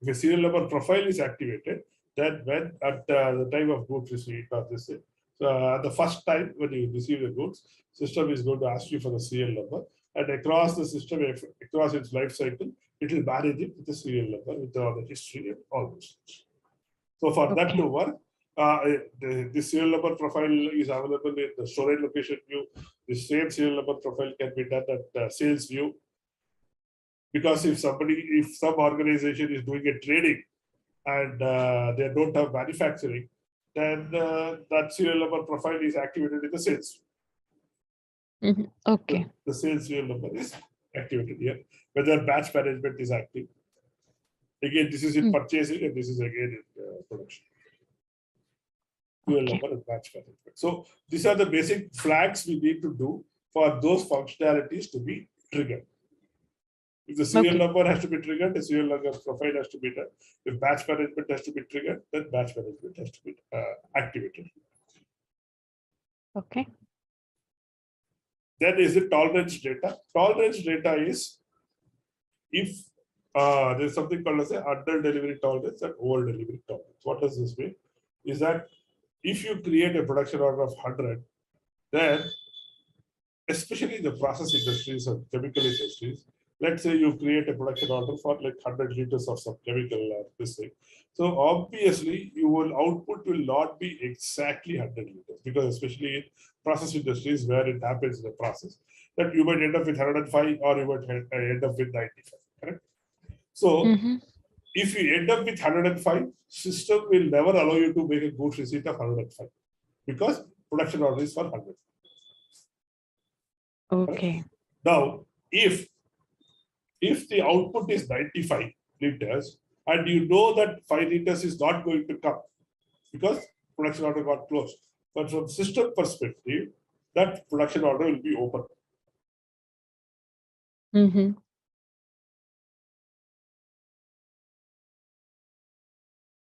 If a serial number profile is activated, then when at the time of goods receipt or this thing, so the first time when you receive the goods, system is going to ask you for the serial number, and across the system, across its life cycle, it will manage it with the serial number, with the history and all those things. So for that to work, The serial number profile is available in the storage location view. The same serial number profile can be done at the sales view. Because if some organization is doing a trading and they don't have manufacturing, then that serial number profile is activated in the sales. Okay. The sales serial number is activated here. Whether batch management is active. Again, this is in purchasing and this is again in production. Serial number and batch management. So these are the basic flags we need to do for those functionalities to be triggered. If the serial number has to be triggered, the serial number profile has to be done. If batch management has to be triggered, then batch management has to be activated. Okay. Then is the tolerance data. Tolerance data is if there's something called as a under delivery tolerance and over delivery tolerance. What does this mean? Is that if you create a production order of 100, then especially in the process industries or chemical industries, let's say you create a production order for like 100 liters of some chemical this thing. So obviously your output will not be exactly 100 liters because especially in process industries where it happens in the process that you might end up with 105 or you might end up with 95, correct? So if you end up with 105, system will never allow you to make a goods receipt of 105 because production order is for 100. Okay. Now, if the output is 95 liters and you know that 5 liters is not going to come because production order got closed, but from system perspective, that production order will be open.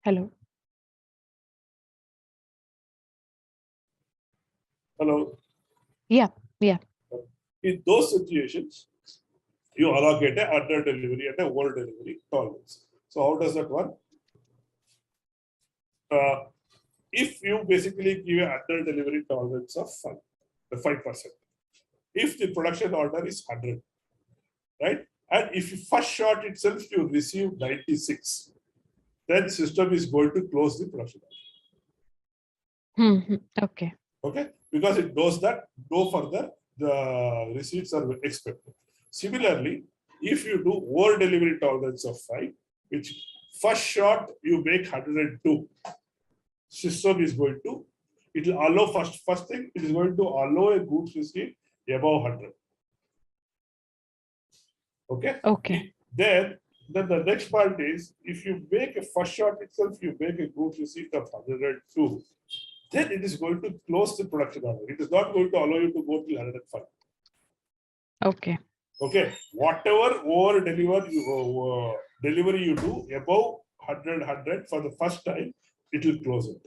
Hello. Hello. Yeah. In those situations, you allocate a under delivery and a over delivery tolerance. So how does that work? If you basically give an under delivery tolerance of 5%, if the production order is 100, right? And if you first shot itself, you receive 96, then system is going to close the production order. Okay. Okay, because it knows that no further the receipts are expected. Similarly, if you do over delivery tolerance of 5, which first shot you make 102, system is going to, it will allow first thing, it is going to allow a goods receipt above 100. Okay. Then the next part is if you make a first shot itself, you make a goods receipt of 102. Then it is going to close the production order. It is not going to allow you to go till 105. Okay. Okay. Whatever over delivery you do above 100 for the first time, it will close it.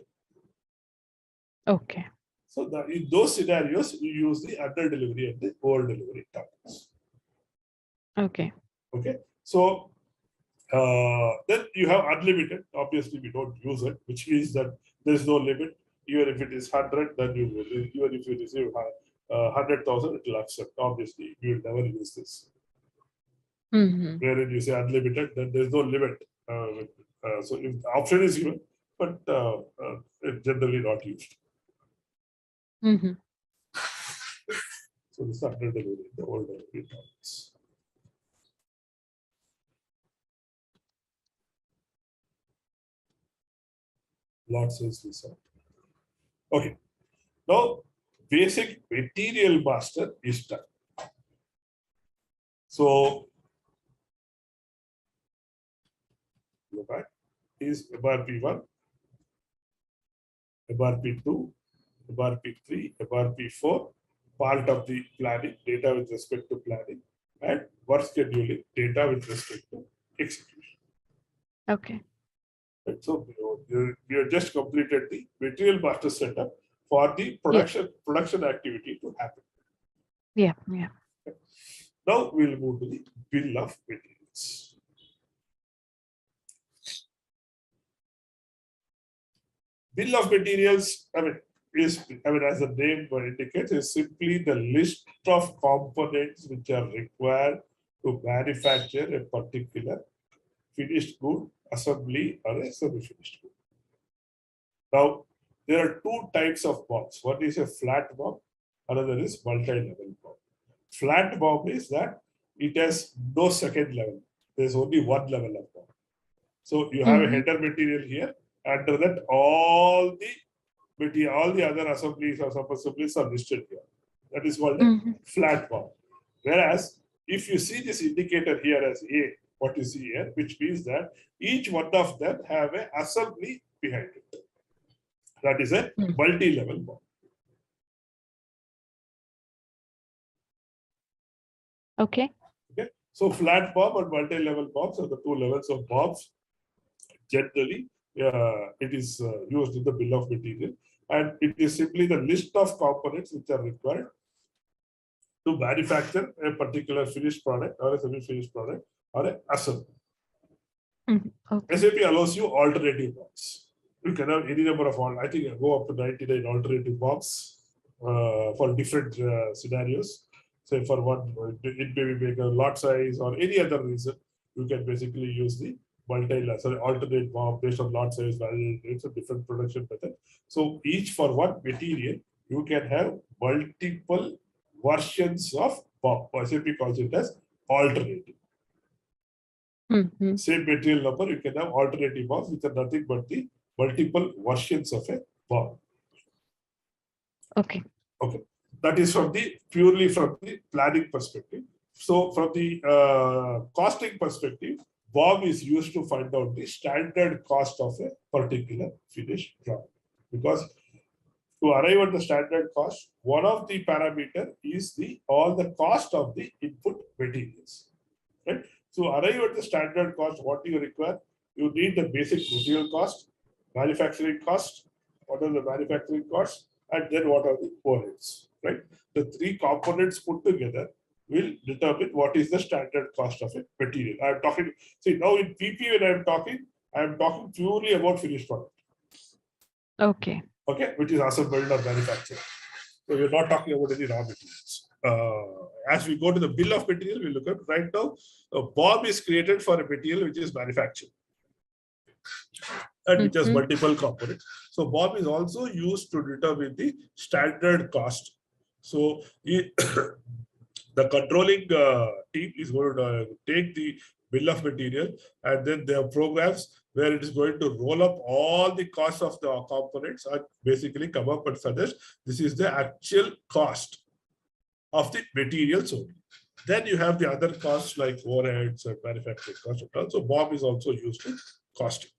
Okay. So in those scenarios, you use the under delivery and the over delivery tolerance. Okay. Okay. So then you have unlimited. Obviously, we don't use it, which means that there is no limit. Even if it is 100, then even if you receive 100,000, it will accept. Obviously, you will never use this. Wherein you say unlimited, then there is no limit. So if the option is given, but it's generally not used. So this is under delivery, the old delivery tolerance. Lot sales result. Okay. Now, basic material master is done. So, go back. Is MRP1, MRP2, MRP3, MRP4, part of the planning, data with respect to planning, and work scheduling, data with respect to execution. Okay. Right. So, we have just completed the material master setup for the production activity to happen. Yeah. Now we'll move to the bill of materials. Bill of materials, as the name indicates, is simply the list of components which are required to manufacture a particular finished good, assembly, or a semi-finished good. Now, there are two types of bombs. One is a flat bomb, another is multi-level bomb. Flat bomb is that it has no second level. There's only one level of bomb. So you have a header material here. Under that, all the other assemblies or sub-assemblies are listed here. That is called a flat bomb. Whereas, if you see this indicator here as A, what you see here, which means that each one of them have an assembly behind it. That is a multi-level bomb. Okay. Okay. So flat bomb and multi-level bombs are the two levels of bombs. Generally, it is used in the bill of material, and it is simply the list of components which are required to manufacture a particular finished product or a semi-finished product or an assembly. Okay. SAP allows you alternative bombs. You can have any number of, I think I go up to 99 alternative bombs for different scenarios. Say for one, it may be a lot size or any other reason, you can basically use the alternate bomb based on lot size, value, it's a different production method. So each for one material, you can have multiple versions of bomb. SAP calls it as alternative. Same material number, you can have alternative bombs, which are nothing but the multiple versions of a bomb. Okay. Okay. That is purely from the planning perspective. So from the costing perspective, BOM is used to find out the standard cost of a particular finished product. Because to arrive at the standard cost, one of the parameter is all the cost of the input materials. Right? So arrive at the standard cost, what do you require? You need the basic material cost, manufacturing cost, what are the manufacturing costs, and then what are the overheads, right? The three components put together will determine what is the standard cost of a material. I'm talking, see now in PP when I'm talking purely about finished product. Okay. Okay, which is assembled or manufactured. So we're not talking about any raw materials. As we go to the bill of material, we look at right now, a BOM is created for a material which is manufactured and which has multiple components. So BOM is also used to determine the standard cost. So the controlling team is going to take the bill of material, and then there are programs where it is going to roll up all the costs of the components and basically come up and suggest this is the actual cost of the materials only. Then you have the other costs like overheads and manufacturing costs. So BOM is also used in costing.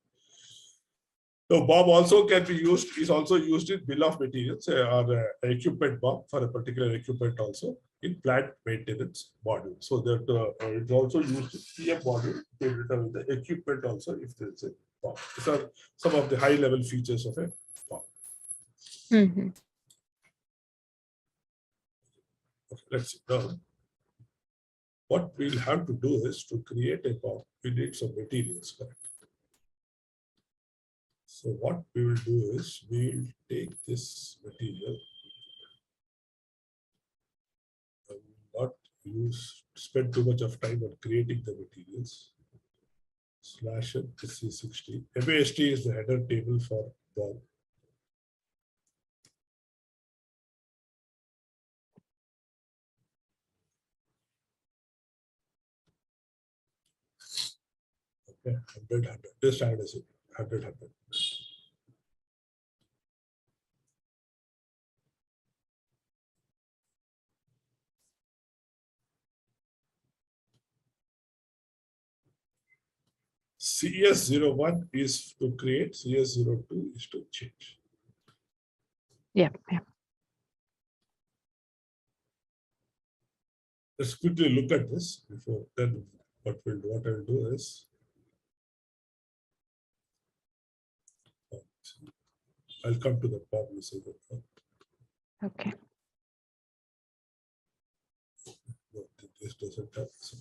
So BOM also can be used, is also used in bill of materials or equipment BOM for a particular equipment also in plant maintenance module. So that it's also used in PM module to determine the equipment also if there is a BOM. These are some of the high level features of a BOM. Let's see now. What we'll have to do is to create a BOM, we need some materials, correct? So what we will do is we'll take this material. I will not spend too much of time on creating the materials. /SC60. MAST is the header table for BOM. Okay, 100. Just add as it 100. CS01 is to create, CS02 is to change. Yeah. Let's quickly look at this before then what I'll do is I'll come to the problem. Okay. This doesn't have some.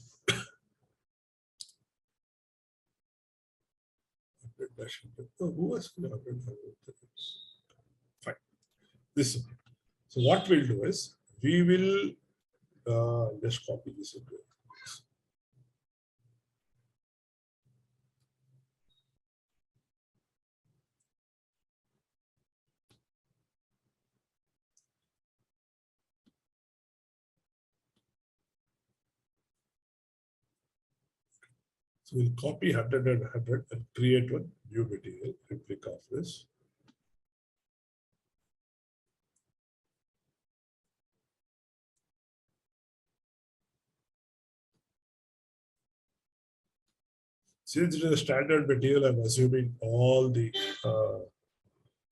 Who was fine? This. So what we'll do is we will just copy this into it. So we'll copy 100 and 100 and create one new material, replica of this. Since it is a standard material, I'm assuming all the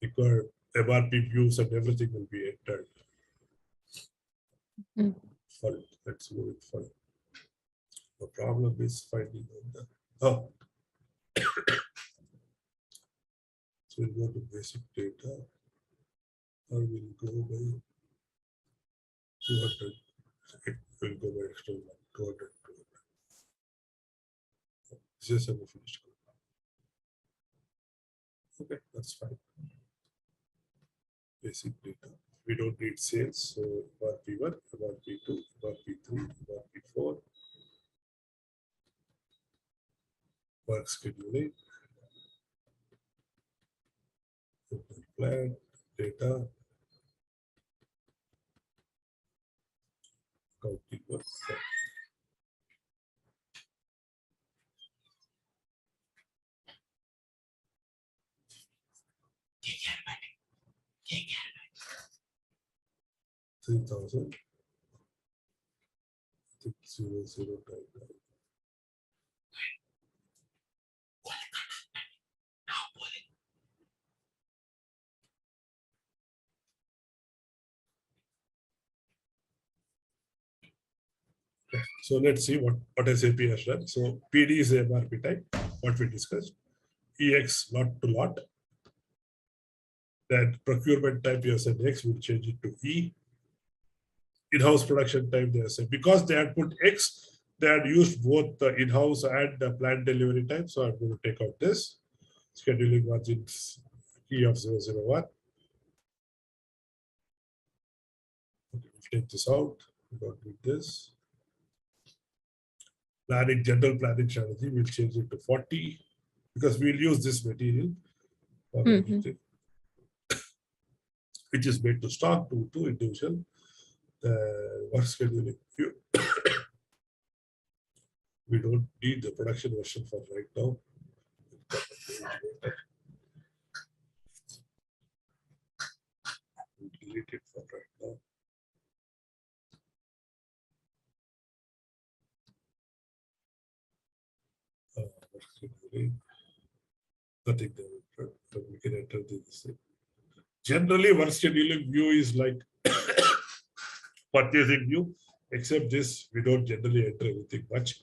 required MRP views and everything will be entered. Fine. Let's go with fine. The problem is finding the so we'll go to basic data, or we'll go by 200. We'll go by external 200. This is a finished code. Okay, that's fine. Basic data. We don't need sales, so MRP1, MRP2, MRP3, MRP4, work scheduling, plan, data, counting work. 3,000. 600. So let's see what SAP has done. So PD is the MRP type, what we discussed. EX lot to lot. Then procurement type, you have said X, we'll change it to E. In-house production type, they have said, because they had put X, they had used both the in-house and the planned delivery type. So I'm going to take out this. Scheduling margins, key of 001. Okay, we'll take this out. We don't need this. Planning, general planning strategy, we'll change it to 40 because we'll use this material for everything, which is made to stock to individual work scheduling. We don't need the production version for right now. We'll delete it for right now. Nothing there. We can enter this. Generally, work scheduling view is like purchasing view, except this, we don't generally enter anything much.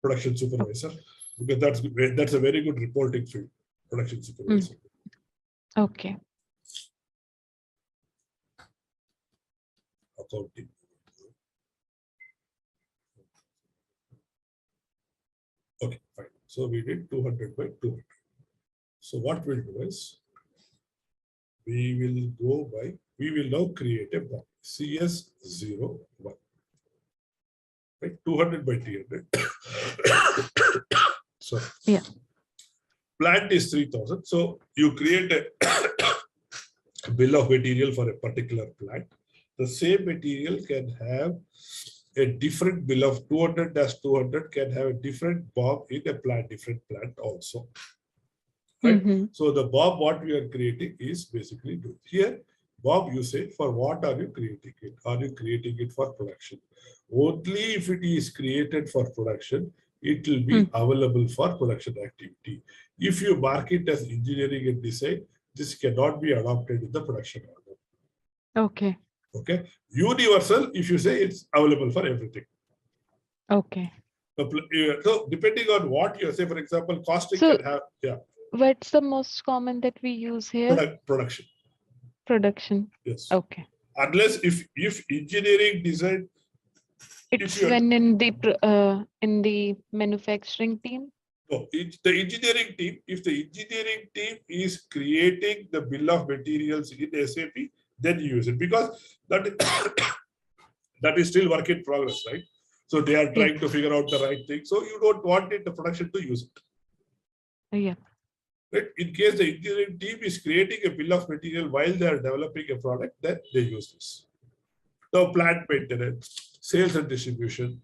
Production supervisor, because that's a very good reporting field. Production supervisor. Okay. Accounting. Okay, fine. So we did 200 by 200. So what we'll do is we will now create a block CS01. Right, 200 by 300. So yeah, plant is 3,000. So you create a bill of material for a particular plant. The same material can have a different bill of 200-200 can have a different BOM in a plant, different plant also. Right? So the BOM what we are creating is basically here. BOM, you say, for what are you creating it? Are you creating it for production? Only if it is created for production, it will be available for production activity. If you mark it as engineering and design, this cannot be adopted in the production order. Okay. Okay. Universal, if you say it's available for everything. Okay. So depending on what you say, for example, costing can have, yeah. What's the most common that we use here? Production. Production. Yes. Okay. Unless if engineering design, it's when in the manufacturing team. No, the engineering team. If the engineering team is creating the bill of materials in SAP, then you use it because that is still work in progress, right? So they are trying to figure out the right thing. So you don't want the production to use it. Yeah. Right? In case the engineering team is creating a bill of material while they are developing a product, then they use this. So plant maintenance, sales and distribution,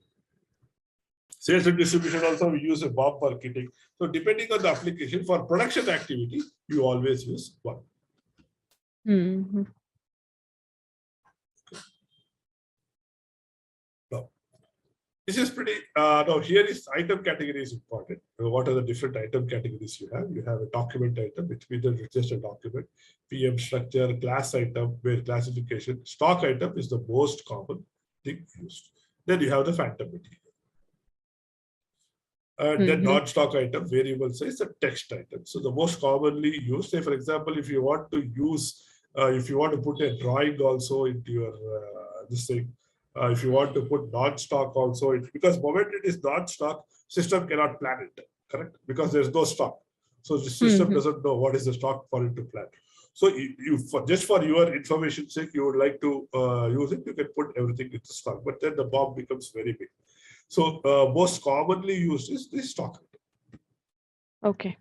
Sales and distribution also we use a BOM for kitting. So depending on the application, for production activity, you always use one. Mm-hmm. Now, this is pretty, now here is item category is important. What are the different item categories you have? You have a document item, which means it's just a document, PM structure, class item, where classification, stock item is the most common thing used. Then you have the phantom material. Then non-stock item, variable size, a text item. So the most commonly used, say for example, if you want to use, if you want to put a drawing also into your this thing, if you want to put non-stock also, because moment it is non-stock, system cannot plan it, correct? Because there's no stock. So the system doesn't know what is the stock for it to plan. So just for your information sake, you would like to use it, you can put everything into stock, but then the BOM becomes very big. So most commonly used is the stock item. Okay.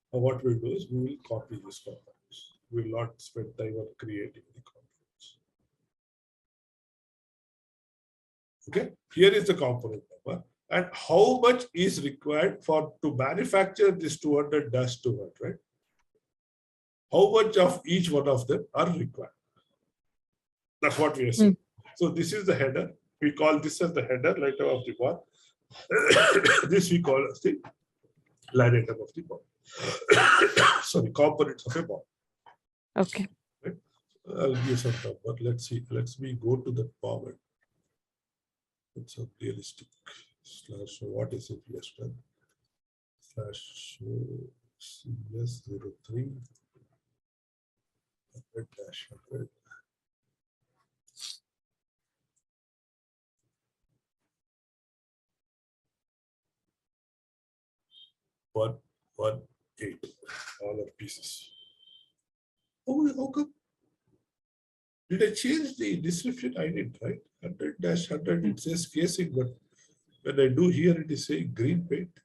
What we'll do is we will copy this components. We will not spend time on creating the components. Okay, here is the component number and how much is required for to manufacture this 200-200, right? How much of each one of them are required? That's what we are saying. So this is the header. We call this as the header item of the BOM. This we call as the line item of the BOM. Sorry, components of a BOM. Okay. Right? I'll give some number. Let's see. Let's go to the BOM. It's a realistic slash. So what is it? Yes, slash CS03 100-100. 118, all of pieces. Oh, how come? Did I change the description? I did, right? 100-100, it says casing, but when I do here, it is saying green paint.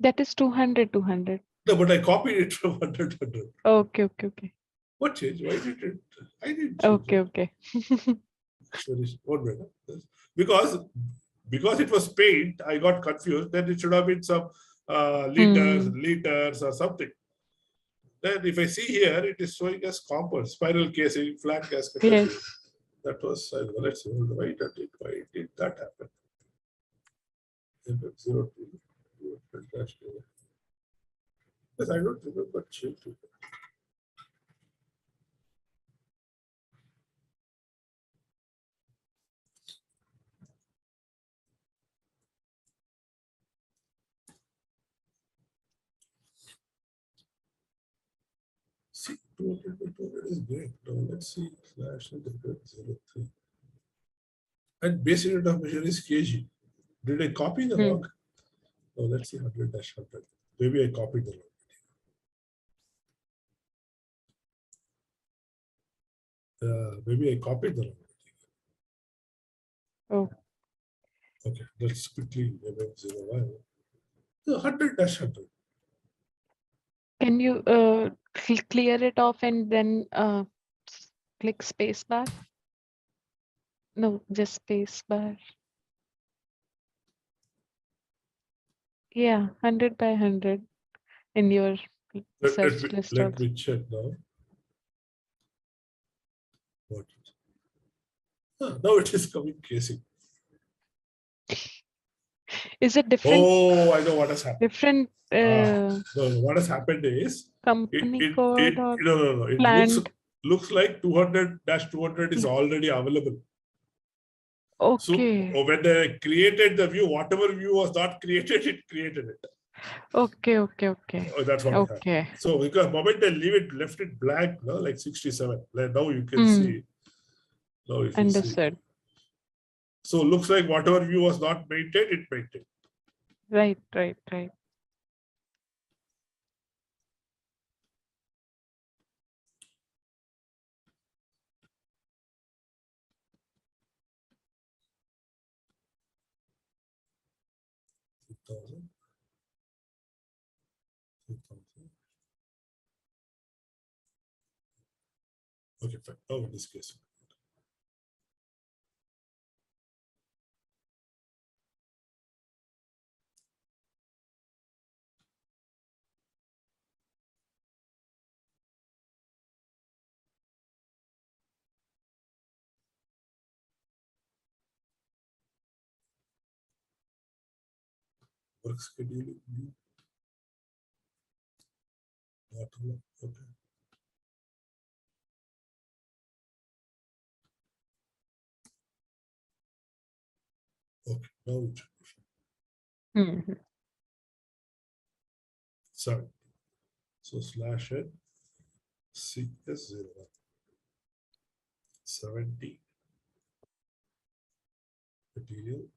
That is 200-200. No, but I copied it from 100-100. Okay, okay, okay. What changed? Why did it? I didn't change Okay, it. okay. One minute. Because it was paint, I got confused. Then it should have been some liters or something. Then if I see here, it is showing as compound, spiral casing, flat gasket. Yes. That was, let's see, why did that happen? 0 Yes, I don't remember changing it. See, 200 is great. Now let's see, slash 03. And base unit of measure is kg. Did I copy the log? No, let's see 100-100. Maybe I copied the log. Maybe I copied the log. Oh. Okay, let's quickly MM01. 100-100. Can you clear it off and then click space bar? No, just space bar. Yeah, 100-100 in your search list. Let me check now. What? Now it is coming casing. Is it different? Oh, I know what has happened. Different No, what has happened is company code or no. It planned? looks like 200-200 is already available. Okay. So when they created the view, whatever view was not created, it created it. Okay. Oh, that's what Okay. So because the moment they left it blank, no, like 67. Now you can see. Now you can Understood. see. So looks like whatever view was not maintained, it maintained. Right. 2000. Okay, fine. Now in this case. Work scheduling. Not allowed. Okay. Okay. Now it should be fine. Mhm. Sorry. So slash n CS01 70 material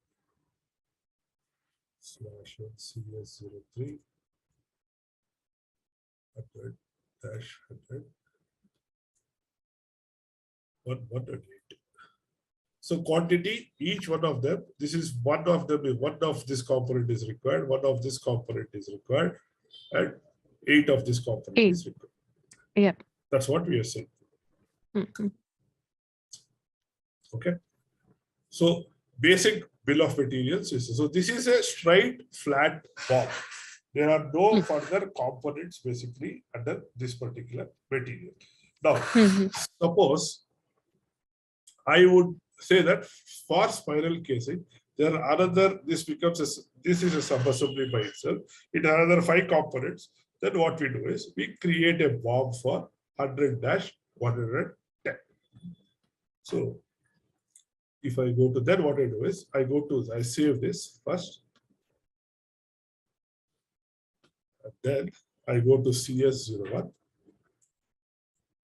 slash n CS03 100 dash 100 118. So quantity, each one of them, this is one of them, one of this component is required, one of this component is required, and 8 of this component 8. is required. Yeah. That's what we are saying. Mhm. Okay. So basic bill of materials is, so this is a straight flat BOM. There are no further components basically under this particular material. Now, Mhm. suppose I would say that for spiral casing, there are another, this becomes a, this is a subassembly by itself. It has another 5 components. Then what we do is we create a BOM for 100-110. So if I go to, then what I do is I save this first. And then I go to CS01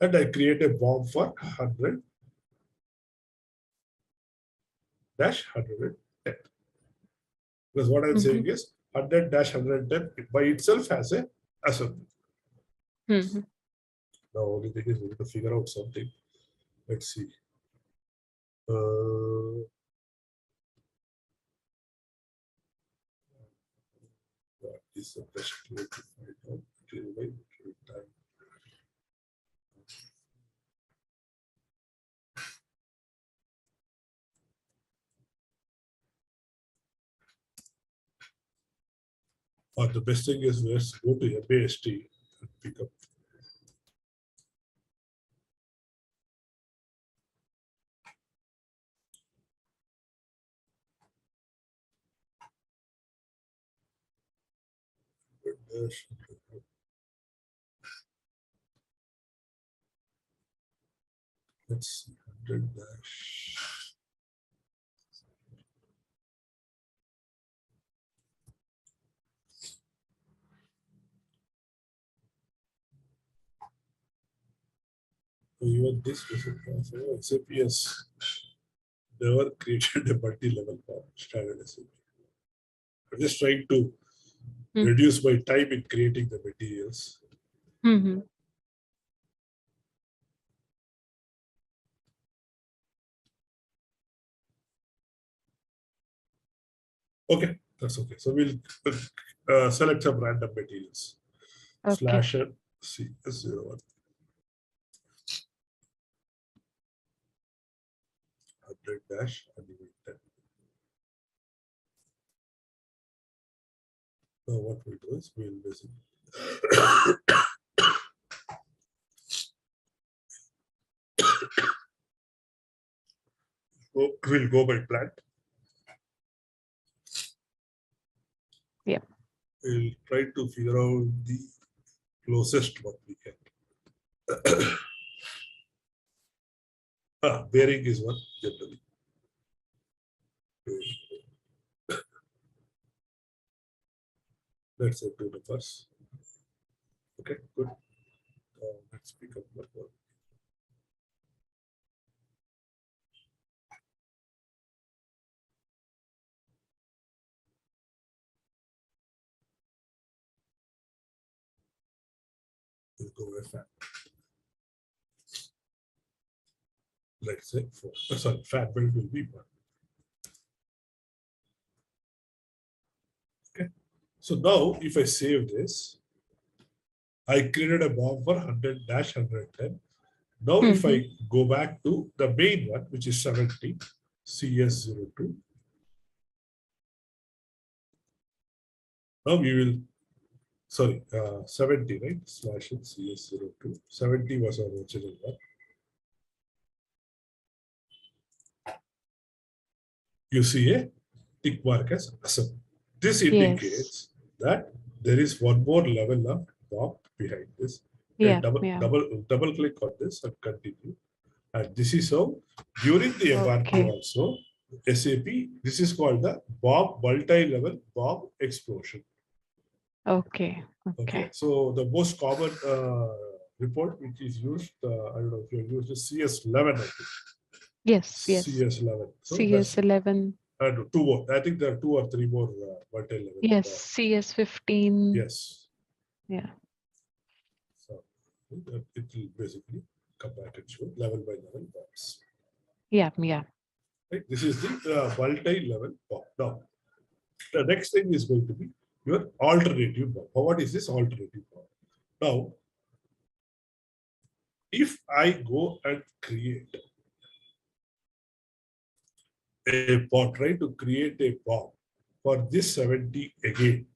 and I create a BOM for 100-110. Because what I'm saying Mhm. is 100-110 by itself has a assembly. Mhm. The only thing is we need to figure out something. Let's see. What is the best way to find out? Time. Or the best thing is let's go to MAST and pick up. Let's see, 100 dash. Even this doesn't possible. SAP has never created a multi-level standard SAP. I'm just trying to reduce my time in creating the materials. Mhm. Okay, that's okay. So we'll select some random materials. Okay. Slash n CS01 100-110. Now what we do is we'll basically we'll go by plant. Yeah. We'll try to figure out the closest what we can. Bearing is one generally. Let's say 2 numbers. Okay, good. Let's pick up one more. We'll go with fan. Let's say 4. Sorry, fan build will be 1. Okay. So now if I save this, I created a BOM for 100-110. Now if I go back to the main one, which is 70, CS02. Now we will, sorry, 70, right? Slash it CS02. 70 was our original one. You see a tick mark as assembly. This indicates that there is one more level of BOM behind this. And double click on this and continue. And this is how during the MRP also SAP, this is called the BOM multi-level BOM explosion. Okay. So the most common report which is used, I don't know if you used the CS11, I think. Yes. CS11. So CS11. And two more. I think there are 2 or 3 more multi-level. Yes, CS15. Yes. Yeah. So it will basically come back and show level by level box. Yeah. Right? This is the multi-level box. Now, the next thing is going to be your alternative box. What is this alternative box? Now, if I go and create a bot, try to create a BOM for this 70 again,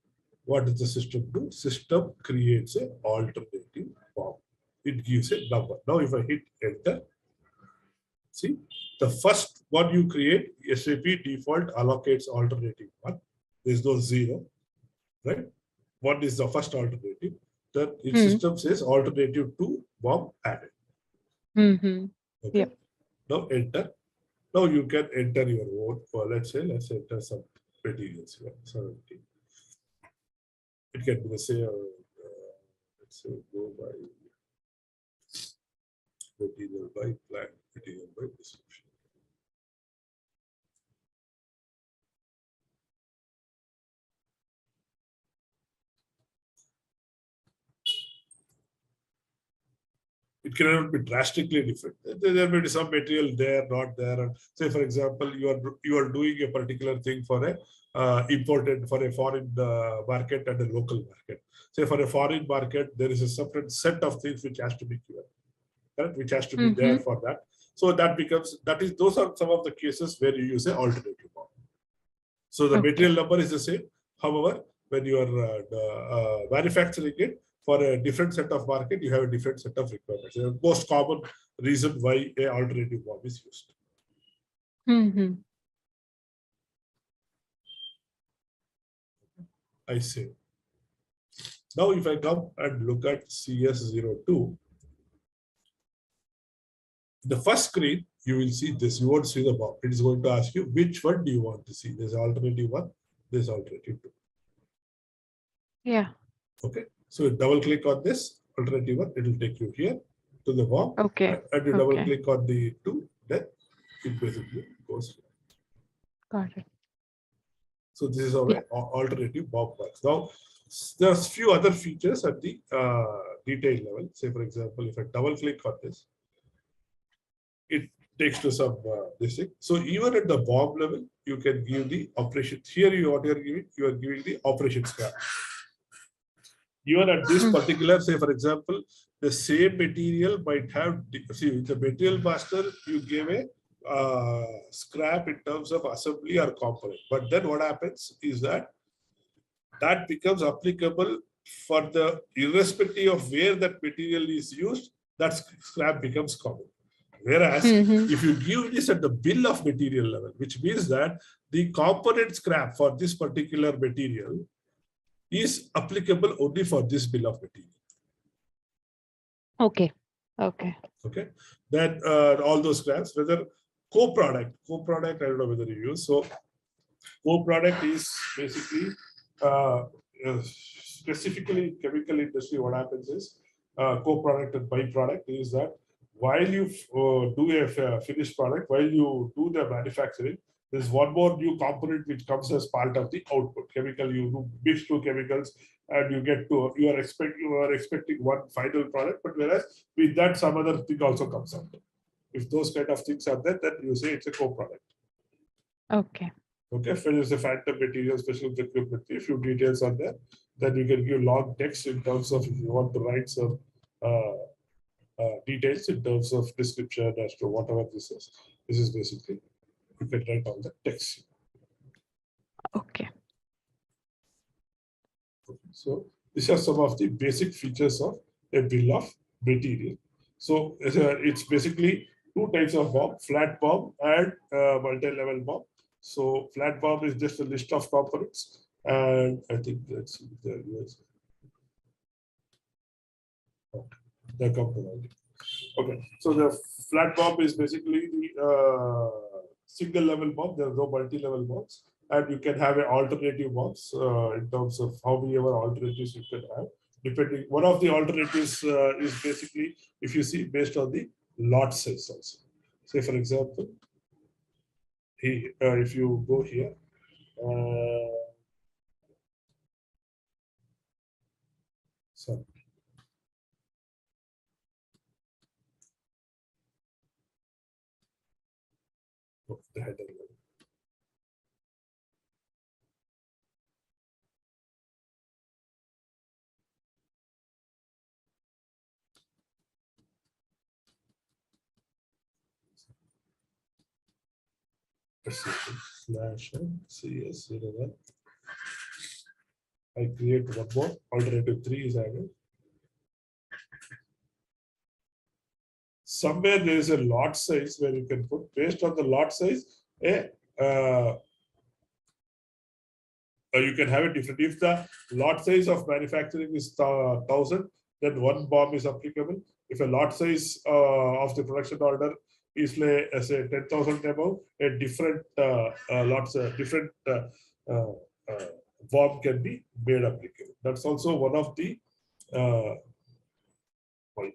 what does the system do? System creates an alternative BOM. It gives a number. Now, if I hit enter, see the first one you create, SAP default allocates alternative 1. There's no 0, right? 1 is the first alternative. Then its system says alternative 2 BOM added. Okay. Yep. Now enter. Now you can enter your own. Let's enter some materials here. 70. It can be the same. Let's say go by material by plan, material by description. It cannot be drastically different. There may be some material there, not there. And say, for example, you are doing a particular thing for a imported for a foreign market and a local market. Say for a foreign market, there is a separate set of things which has to be given, correct? Which has to be there for that. So those are some of the cases where you use an alternative BOM. So the material number is the same. However, when you are manufacturing it for a different set of market, you have a different set of requirements. The most common reason why a alternative BOM is used. I say. Now, if I come and look at CS02, the first screen, you will see this. You won't see the BOM. It is going to ask you which one do you want to see. There's alternative 1, there's alternative 2. Yeah. Okay. So double click on this alternative 1, it will take you here to the BOM. Okay. And you double click on the 2, then it basically goes here. Got it. So this is our alternative BOM works. Now, there's few other features at the detail level. Say, for example, if I double click on this, it takes to some this thing. So even at the BOM level, you can give the operations. Here, you are giving the operations graph. Even at this particular, say, for example, the same material might have, see, the material master, you give a scrap in terms of assembly or component. But then what happens is that becomes applicable for the irrespective of where that material is used, that scrap becomes common. Whereas if you give this at the bill of material level, which means that the component scrap for this particular material is applicable only for this bill of material. Okay. Then all those scraps, whether co-product, I don't know whether you use. So co-product is basically specifically chemical industry. What happens is co-product and byproduct is that while you do a finished product, while you do the manufacturing, there's one more new component which comes as part of the output. Chemical, you do mix 2 chemicals and you get to, you are expecting one final product, but whereas with that some other thing also comes out. If those kind of things are there, then you say it's a co-product. Okay. If it is a phantom material, special equipment, a few details are there, then you can give long text in terms of if you want to write some details in terms of description as to whatever this is. This is basically, you can write all the text. Okay. So these are some of the basic features of a bill of material. So it's basically 2 types of BOM, flat BOM and multi-level BOM. So flat BOM is just a list of components. And I think that's the US. Okay, the company. Okay, so the flat BOM is basically the single level BOM. There are no multi-level BOMs, and you can have an alternative BOMs in terms of how many ever alternatives you can have. Depending, one of the alternatives is basically, if you see, based on the lot size also. Say for example, if you go here, sorry. Oh, the header level. Slash CS 01. I create one more. Alternative 3 is added. Somewhere there is a lot size where you can put, based on the lot size, you can have it different. If the lot size of manufacturing is 1,000, then one BOM is applicable. If a lot size of the production order is say 10,000 above, a different different BOM can be made applicable. That's also one of the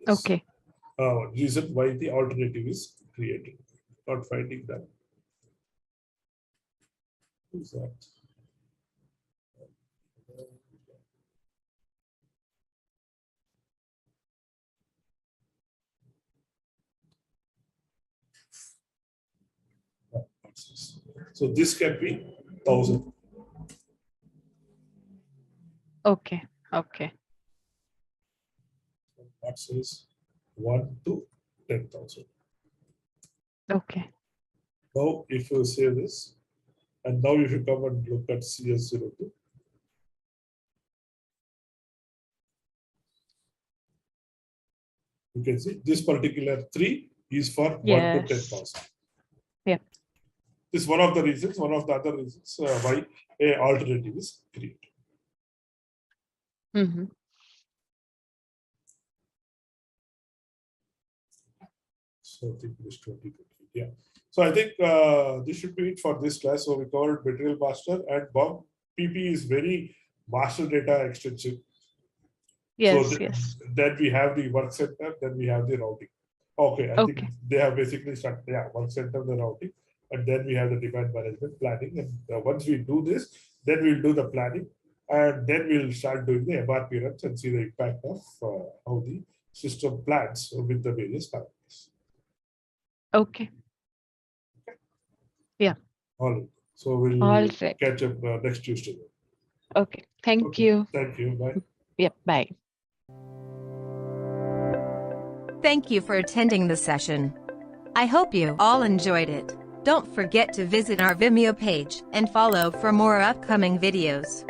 Okay. reason why the alternative is created. Not finding that. Who's that? So this can be 1,000. Okay. Okay. That says 1 to 10,000. Okay. Now, if you say this, and now if you come and look at CS02, you can see this particular 3 is for 1 to 10,000. Yeah. This is one of the reasons, one of the other reasons why a alternative is created. Mm-hmm. So I think this 20. Yeah. So I think this should be it for this class. So we covered material master and BOM. PP is very master data extensive. Yes, so yes. then we have the work center, then we have the routing. Okay, I think they have basically started, work center, the routing, and then we have the demand management planning. And once we do this, then we'll do the planning, and then we'll start doing the MRP runs and see the impact of how the system plans with the various parameters. Okay. Yeah. All right. So we'll All right. catch up next Tuesday. Okay. Thank you. Thank you. Bye. Yep. Bye. Thank you for attending the session. I hope you all enjoyed it. Don't forget to visit our Vimeo page and follow for more upcoming videos.